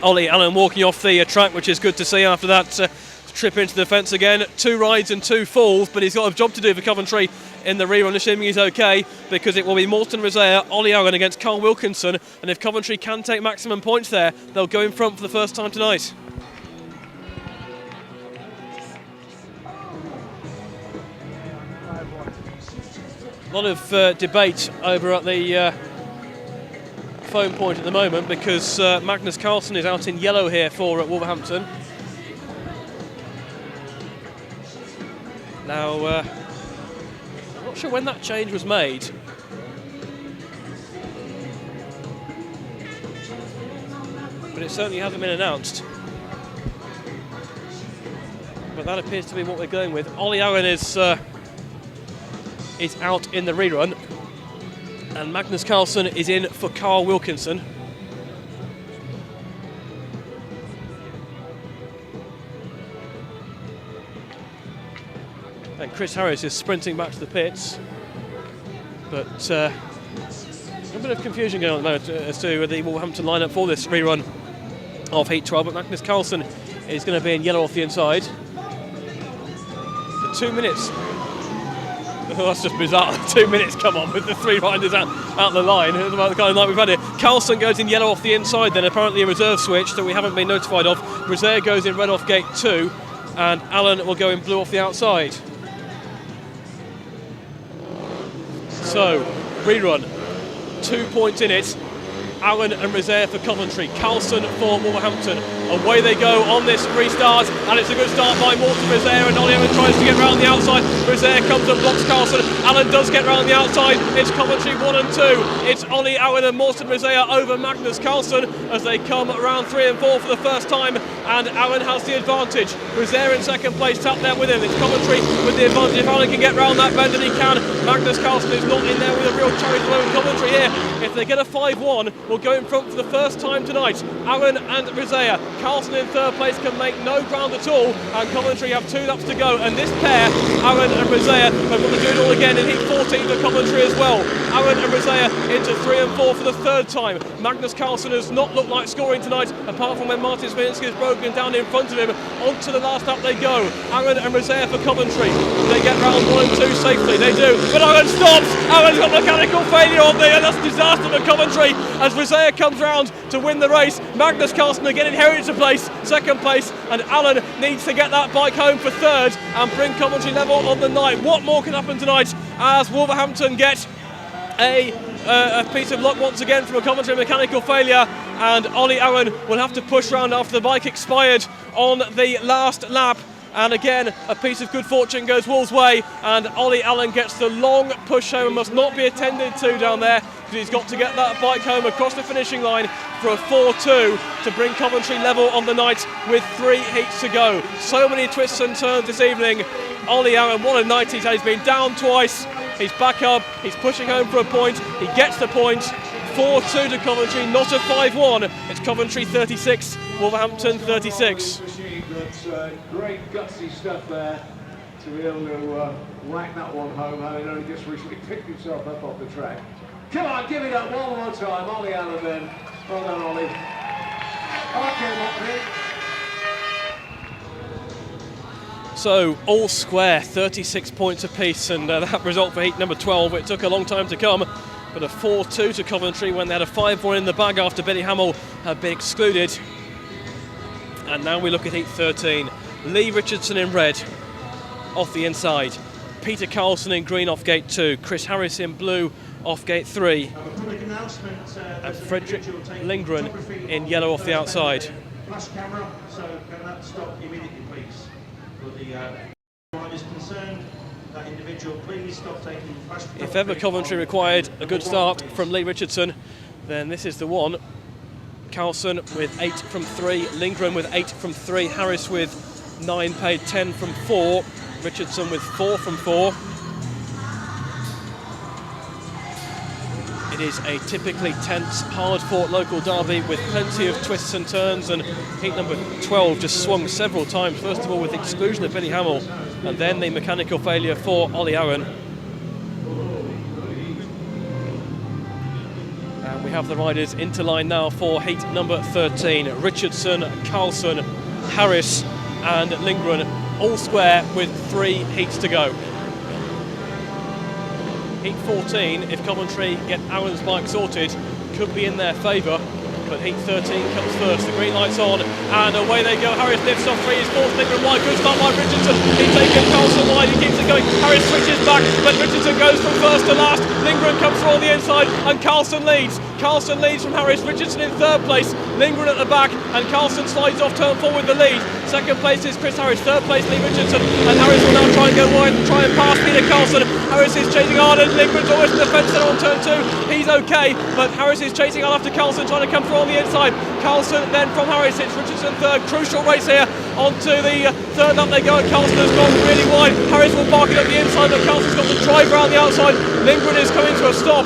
Ollie Allen walking off the track, which is good to see after that trip into the fence again. 2 rides and 2 falls, but he's got a job to do for Coventry in the rerun, assuming he's okay, because it will be Morten Rosaire, Ollie Allen against Carl Wilkinson, and if Coventry can take maximum points there, they'll go in front for the first time tonight. A lot of debate over at the phone point at the moment, because Magnus Carlsen is out in yellow here for Wolverhampton. Now, I'm not sure when that change was made. But it certainly hasn't been announced. But that appears to be what we're going with. Ollie Allen is out in the rerun. And Magnus Carlsen is in for Carl Wilkinson. And Chris Harris is sprinting back to the pits. But a bit of confusion going on at the moment as to the Wolverhampton lineup for this rerun of Heat 12. But Magnus Carlsen is going to be in yellow off the inside. For 2 minutes. Oh, that's just bizarre. 2 minutes, come on, with the 3 riders out the line. It's about the kind of night we've had here. Carlsen goes in yellow off the inside, then apparently a reserve switch that we haven't been notified of. Rosaire goes in red off gate 2, and Allen will go in blue off the outside. So, rerun, 2 points in it. Allen and Rosaire for Coventry, Carlsen for Wolverhampton. Away they go on this restart, and it's a good start by Morten Rosaire, and Ollie Allen tries to get round the outside. Rosaire comes and blocks Carlsen. Allen does get round the outside. It's Coventry 1 and 2. It's Ollie Allen and Morten Rosaire over Magnus Carlsen as they come round 3 and 4 for the first time, and Allen has the advantage. Rosaire in second place, up there with him. It's Coventry with the advantage. If Allen can get round that bend, and he can, Magnus Carlsen is not in there with a real challenge at the moment. Coventry here, if they get a 5-1, will go in front for the first time tonight. Allen and Rosaire. Carlsen in third place can make no ground at all, and Coventry have 2 laps to go, and this pair, Allen and Rosaire, have got to do it all again in heat 14 for Coventry as well. Allen and Rosaire into 3 and 4 for the third time. Magnus Carlsen has not looked like scoring tonight, apart from when Martin Smilinski has broken down in front of him. Onto the last lap they go. Allen and Rosaire for Coventry. They get round 1 and 2 safely, they do, but Allen stops. Allen's got mechanical failure on there, and that's a disaster for Coventry as Rosaire comes round to win the race. Magnus Carlsen again inherited to place, second place, and Allen needs to get that bike home for third and bring Coventry level on the night. What more can happen tonight as Wolverhampton get a piece of luck once again from a Coventry mechanical failure, and Ollie Allen will have to push round after the bike expired on the last lap. And again, a piece of good fortune goes Wolves' way, and Ollie Allen gets the long push home, must not be attended to down there, because he's got to get that bike home across the finishing line for a 4-2 to bring Coventry level on the night with 3 heats to go. So many twists and turns this evening. Ollie Allen, what a night he's had. He's been down twice, he's back up, he's pushing home for a point, he gets the point. 4-2 to Coventry, not a 5-1. It's Coventry 36, Wolverhampton 36. That's great gutsy stuff there to be able to whack that one home, having only just recently picked himself up off the track. Come on, give it up one more time. Ollie Allen then. Well done, Ollie. Okay, So all square, 36 points apiece, and that result for heat number 12. It took a long time to come, but a 4-2 to Coventry when they had a 5-1 in the bag after Billy Hamill had been excluded. And now we look at heat 13. Lee Richardson in red off the inside. Peter Carlsen in green off gate 2. Chris Harris in blue off gate 3. And Frederick Lindgren in yellow off the outside. Flash camera, so can that stop immediately, please? For the riders concerned, that individual, please stop taking flash. If ever Coventry required a good start from Lee Richardson, then this is the one. Carlson with 8 from 3, Lindgren with 8 from 3, Harris with 9 paid, 10 from 4, Richardson with 4 from 4. It is a typically tense, hard-fought local derby with plenty of twists and turns, and heat number 12 just swung several times, first of all with the exclusion of Billy Hamill, and then the mechanical failure for Ollie Aaron. And we have the riders into line now for heat number 13. Richardson, Carlson, Harris and Lindgren all square with 3 heats to go. Heat 14, if Coventry get Aaron's bike sorted, could be in their favour, but heat 13 comes first. The green light's on, and away they go. Harris lifts off 3, he's forced Lindgren wide. Good start by Richardson. He's taken Carlson wide, he keeps it going. Harris switches back, but Richardson goes from first to last. Lindgren comes through on the inside, and Carlson leads. Carlson leads from Harris, Richardson in 3rd place, Lindgren at the back, and Carlson slides off turn 4 with the lead. 2nd place is Chris Harris, 3rd place Lee Richardson, and Harris will now try and go wide and try and pass Peter Carlson. Harris is chasing hard, and Lindgren's almost in the fence there on turn 2. He's okay, but Harris is chasing hard after Carlson, trying to come through on the inside. Carlson then from Harris, it's Richardson 3rd, crucial race here. Onto the 3rd lap they go, and Carlson has gone really wide. Harris will park it up the inside, but Carlson's got the drive around the outside. Lindgren is coming to a stop.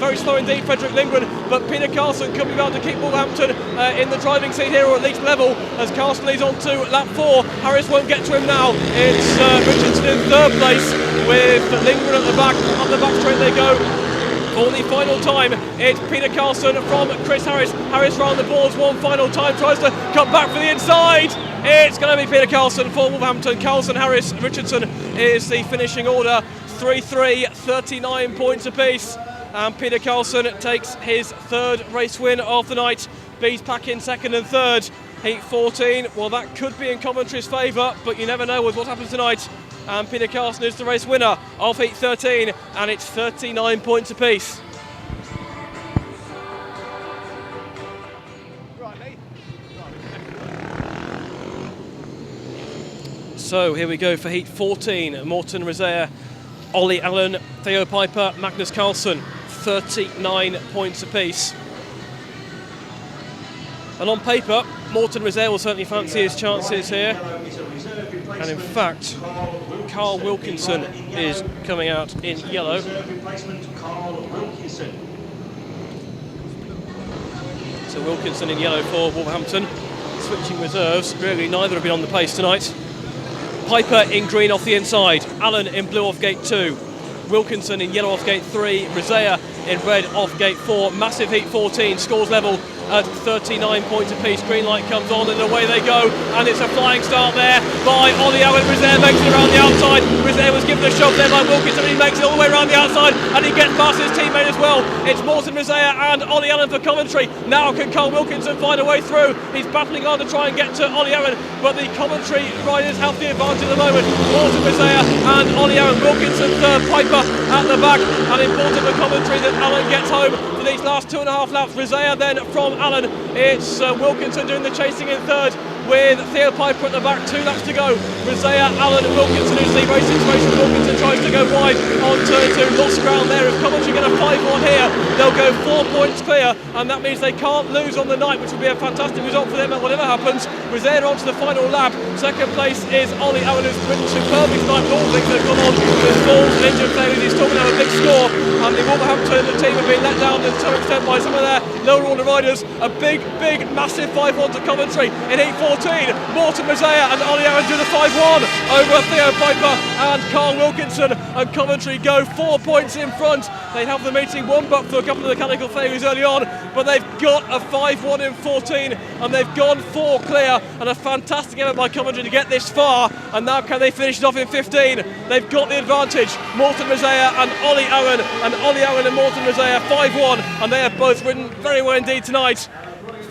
Very slow indeed, Frederick Lindgren, but Peter Carlson could be able to keep Wolverhampton in the driving seat here, or at least level, as Carlson leads on to lap 4. Harris won't get to him now. It's Richardson in 3rd place with Lindgren at the back. Up the back straight they go. For the final time, it's Peter Carlson from Chris Harris. Harris round the boards one final time, tries to cut back for the inside. It's going to be Peter Carlson for Wolverhampton. Carlson, Harris, Richardson is the finishing order. 3-3, 39 points apiece. And Peter Carlson takes his 3rd race win of the night. Bees pack in 2nd and 3rd. Heat 14, well, that could be in Coventry's favour, but you never know with what happens tonight. And Peter Carlson is the race winner of heat 13, and it's 39 points apiece. So here we go for heat 14. Morten Rizea, Ollie Allen, Theo Piper, Magnus Carlsen, 39 points apiece. And on paper, Morten Rizea will certainly fancy his chances here. And in fact, Carl Wilkinson is coming out in yellow. So Wilkinson in yellow for Wolverhampton. Switching reserves, really neither have been on the pace tonight. Piper in green off the inside, Allen in blue off gate 2, Wilkinson in yellow off gate 3, Rizea in red off gate 4. Massive heat 14, scores level at 39 points apiece. Green light comes on and away they go, and it's a flying start there by Ollie Allen. Rizea makes it around the outside. Rizea was given a shove there by Wilkinson, he makes it all the way around the outside, and he gets past his teammate as well. It's Morten Rizea and Ollie Allen for Coventry. Now can Carl Wilkinson find a way through? He's battling hard to try and get to Ollie Allen, but the Coventry riders have the advantage at the moment. Morten Rizea and Ollie Allen. Wilkinson third, Piper at the back, and important for Coventry that Allen gets home for these last 2.5 laps. Rizea then from Allen. It's Wilkinson doing the chasing in third, with Theo Piper at the back, 2 laps to go. Rizea, Allen and Wilkinson is the race situation. Wilkinson tries to go wide on turn 2, lost ground there. If Coventry get a 5-1 here, they'll go 4 points clear, and that means they can't lose on the night, which would be a fantastic result for them at whatever happens. Rizea on to the final lap. Second place is Ollie Allen, who's ridden superbly tonight. All things that have gone on with falls and injured players. He's talking about a big score, and the Wolverhampton team have been let down to some extent by some of their lower order riders. A big, massive 5-1 to Coventry in heat 14. Morten Rizea and Ollie Aaron do the 5-1 over Theo Piper and Carl Wilkinson, and Coventry go 4 points in front. They have the meeting won, but for a couple of mechanical failures early on, but they've got a 5-1 in 14, and they've gone 4 clear, and a fantastic effort by Coventry to get this far. And now can they finish it off in 15? They've got the advantage. Morten Rizea and Ollie Aaron, and Morten Rizea 5-1, and they have both ridden very well indeed tonight.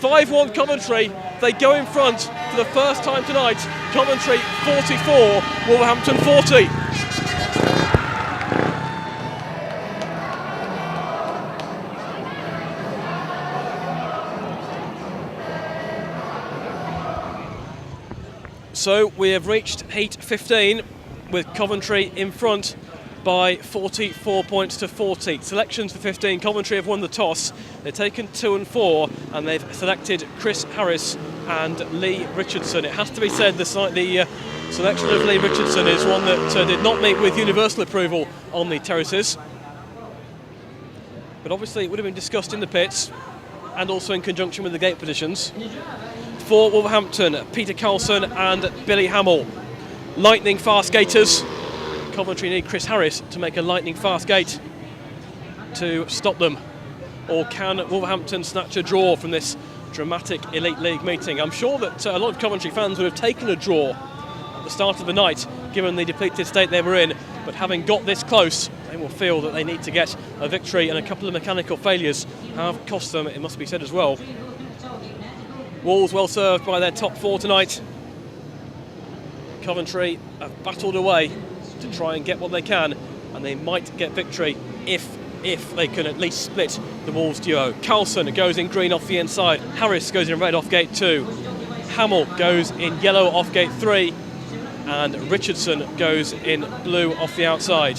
5-1 Coventry, they go in front for the first time tonight. Coventry 44, Wolverhampton 40. So we have reached heat 15 with Coventry in front by 44 points to 40. Selections for 15. Coventry have won the toss. They've taken 2 and 4, and they've selected Chris Harris and Lee Richardson. It has to be said the selection of Lee Richardson is one that did not meet with universal approval on the terraces. But obviously it would have been discussed in the pits and also in conjunction with the gate positions. For Wolverhampton, Peter Carlson and Billy Hamill. Lightning fast skaters. Coventry need Chris Harris to make a lightning fast gate to stop them. Or can Wolverhampton snatch a draw from this dramatic Elite League meeting? I'm sure that a lot of Coventry fans would have taken a draw at the start of the night, given the depleted state they were in, but having got this close, they will feel that they need to get a victory, and a couple of mechanical failures have cost them, it must be said as well. Wolves well served by their top 4 tonight. Coventry have battled away to try and get what they can, and they might get victory if they can at least split the Wolves duo. Carlson goes in green off the inside. Harris goes in red off gate 2. Hamill goes in yellow off gate 3. And Richardson goes in blue off the outside.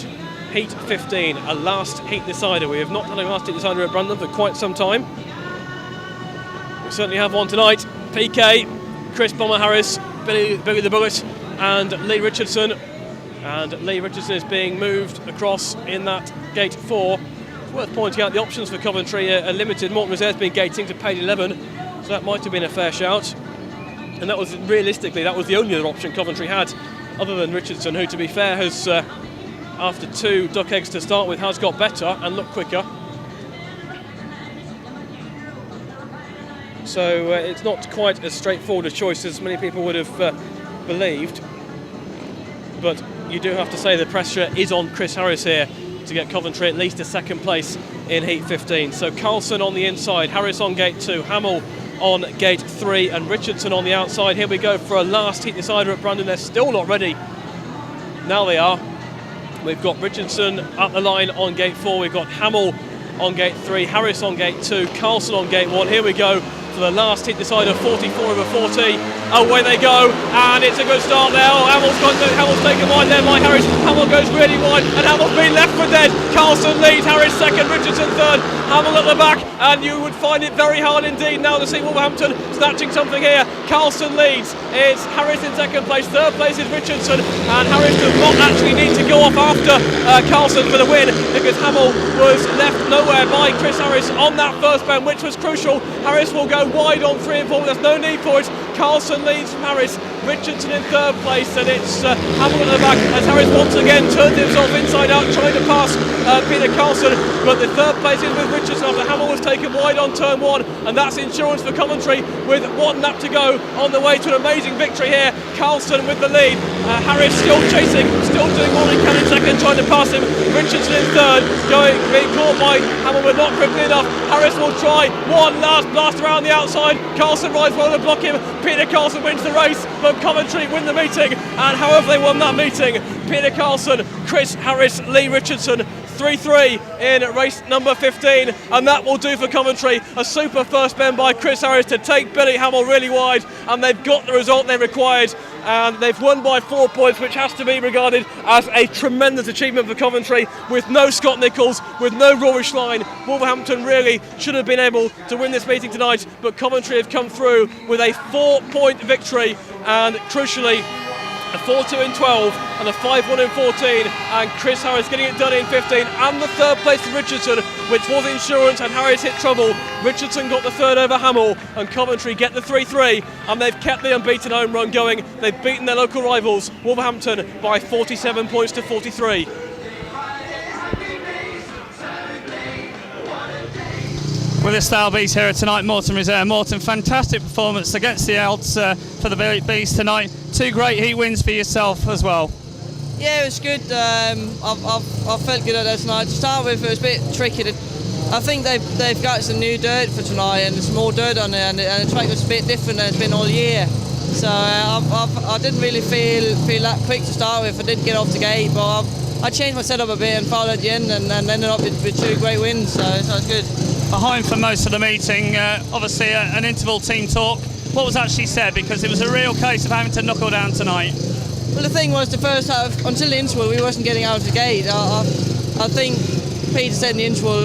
Heat 15, a last heat decider. We have not had a last heat decider at Brandon for quite some time. We certainly have one tonight. PK, Chris Bomber Harris, Billy the Bullet, and Lee Richardson. And Lee Richardson is being moved across in that gate 4. It's worth pointing out the options for Coventry are limited. Morton Reserve's been gating to page 11, so that might have been a fair shout. And that was realistically, that was the only other option Coventry had, other than Richardson, who, to be fair, has, after 2 duck eggs to start with, has got better and looked quicker. So it's not quite as straightforward a choice as many people would have believed. But you do have to say the pressure is on Chris Harris here to get Coventry at least a second place in Heat 15. So Carlson on the inside, Harris on gate 2, Hamill on gate 3, and Richardson on the outside. Here we go for a last heat decider at Brandon. They're still not ready. Now they are. We've got Richardson at the line on gate 4. We've got Hamill on gate 3, Harris on gate 2, Carlson on gate 1. Here we go for the last heat decider, 44 over 40. Away they go, and it's a good start there. Oh, Hamill's taken wide there by Harris. Hamill goes really wide, and Hamill's been left for dead. Carlson leads, Harris second, Richardson third, Hamill at the back, and you would find it very hard indeed now to see Wolverhampton snatching something here. Carlson leads, it's Harris in second place, third place is Richardson, and Harris does not actually need to go off after Carlson for the win, because Hamill was left nowhere by Chris Harris on that first bend, which was crucial. Harris will go wide on 3 and 4, there's no need for it. Carlson leads from Harris, Richardson in third place, and it's Hamill at the back as Harris once again turns himself inside out trying to pass Peter Carlson, but the third place is with Richardson after Hamill was taken wide on turn 1, and that's insurance for Coventry with 1 lap to go on the way to an amazing victory here. Carlson with the lead, Harris still chasing, still doing all he can in second, trying to pass him. Richardson in third, being caught by Hamill but not quickly enough. Harris will try one last blast around the outside. Carlson rides well to block him. Peter Carlson wins the race, but Coventry win the meeting, and however they won that meeting, Peter Carlson, Chris Harris, Lee Richardson, 3-3 in race number 15, and that will do for Coventry. A super first bend by Chris Harris to take Billy Hamill really wide, and they've got the result they required, and they've won by 4 points, which has to be regarded as a tremendous achievement for Coventry. With no Scott Nichols, with no Rory Schlein, Wolverhampton really should have been able to win this meeting tonight, but Coventry have come through with a 4-point victory, and crucially a 4-2 in 12 and a 5-1 in 14, and Chris Harris getting it done in 15, and the third place for Richardson, which was insurance, and Harris hit trouble. Richardson got the third over Hamill, and Coventry get the 3-3, and they've kept the unbeaten home run going. They've beaten their local rivals, Wolverhampton, by 47 points to 43. With the Style Bees here tonight, Morton Reserve. Morton, fantastic performance against the Elts for the Bees tonight. 2 great heat wins for yourself as well. Yeah, it was good. I felt good at that tonight. To start with, it was a bit tricky. I think they've got some new dirt for tonight, and there's more dirt on there, and the track was a bit different than it's been all year. So I didn't really feel that quick to start with. I didn't get off the gate, but I changed my setup a bit and followed at the end, and ended up with 2 great wins. So it's good. Behind for most of the meeting, obviously an interval team talk. What was actually said, because it was a real case of having to knuckle down tonight? Well, the thing was, the first half, until the interval, we wasn't getting out of the gate. I think Peter said in the interval,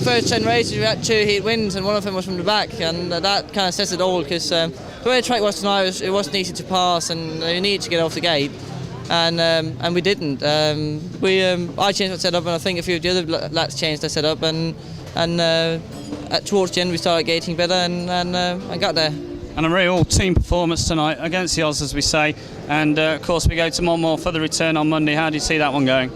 first 10 races we had 2 heat wins, and one of them was from the back, and that kind of says it all, because the way the track was tonight, it wasn't easy to pass, and you needed to get off the gate, and we didn't. I changed my setup, and I think a few of the other lads changed their setup, and towards the end we started gating better, and got there. And a real team performance tonight against the odds, as we say, and of course we go to Monmore for the return on Monday. How do you see that one going?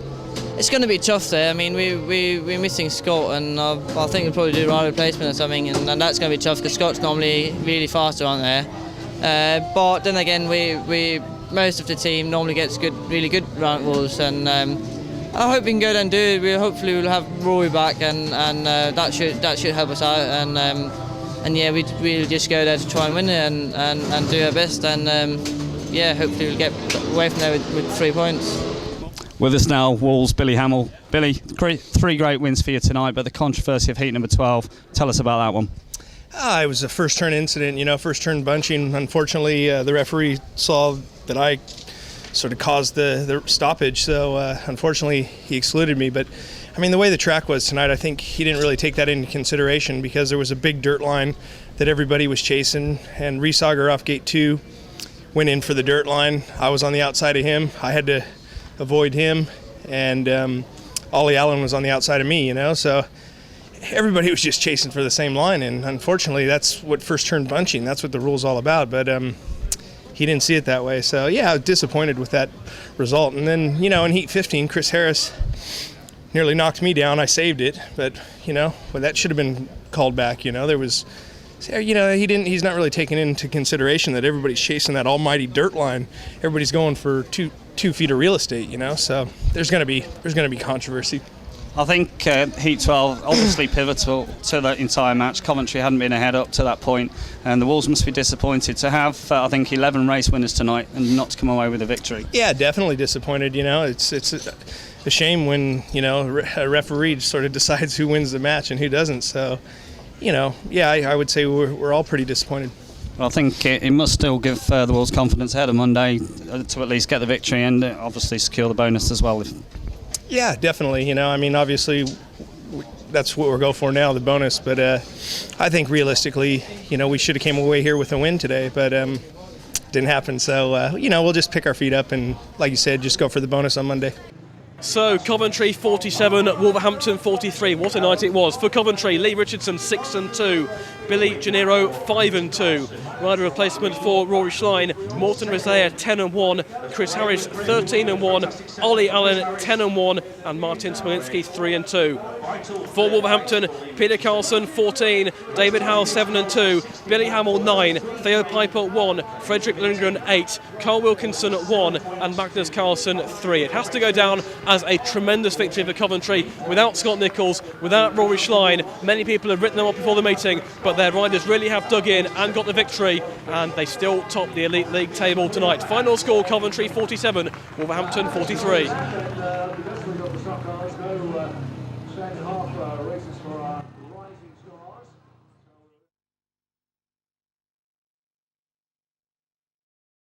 It's going to be tough there. I mean, we're missing Scott, and I think we'll probably do a rider replacement or something, and that's going to be tough because Scott's normally really fast around there. But then again, we most of the team normally gets really good round rules, and I hope we can go there and do it. Hopefully we'll have Rory back, and that should help us out, and yeah, we'll just go there to try and win it and do our best, and yeah, hopefully we'll get away from there with 3 points. With us now, Wolves' Billy Hamill. Billy, 3 great wins for you tonight, but the controversy of heat number 12. Tell us about that one. It was a first turn incident, first turn bunching. Unfortunately, the referee saw that I sort of caused the stoppage, so unfortunately he excluded me. But I mean, the way the track was tonight, I think he didn't really take that into consideration because there was a big dirt line that everybody was chasing, and Riesager off gate 2 went in for the dirt line. I was on the outside of him. I had to avoid him, and Ollie Allen was on the outside of me, so everybody was just chasing for the same line, and unfortunately that's what first turn bunching, that's what the rule's all about, but he didn't see it that way, so yeah, I was disappointed with that result. And then, in heat 15, Chris Harris nearly knocked me down. I saved it, but, well, that should have been called back, there was, he's not really taking into consideration that everybody's chasing that almighty dirt line. Everybody's going for 2 feet of real estate, so there's going to be controversy. I think Heat 12 obviously pivotal to the entire match. Coventry hadn't been ahead up to that point, and the Wolves must be disappointed to have I think 11 race winners tonight and not to come away with a victory. Yeah, definitely disappointed. It's a shame when a referee sort of decides who wins the match and who doesn't. So I would say we're all pretty disappointed. Well, I think it must still give the Wolves confidence ahead of Monday to at least get the victory and obviously secure the bonus as well. Yeah, definitely. Obviously that's what we're going for now, the bonus. But I think realistically, we should have came away here with a win today, but didn't happen. So, we'll just pick our feet up and, like you said, just go for the bonus on Monday. So Coventry 47, Wolverhampton 43. What a night it was. For Coventry, Lee Richardson 6-2, Billy Gennaro 5-2. Rider replacement for Rory Schlein, Morten Rizea 10-1, Chris Harris 13-1, Ollie Allen 10-1, and Martin Smolinski 3-2. For Wolverhampton, Peter Carlson 14, David Howe 7-2, Billy Hamill 9, Theo Piper 1, Frederick Lindgren 8, Carl Wilkinson 1, and Magnus Carlson 3. It has to go down as a tremendous victory for Coventry without Scott Nichols, without Rory Schlein. Many people have written them up before the meeting, but their riders really have dug in and got the victory, and they still top the Elite League table tonight. Final score, Coventry 47, Wolverhampton 43. Second half races for our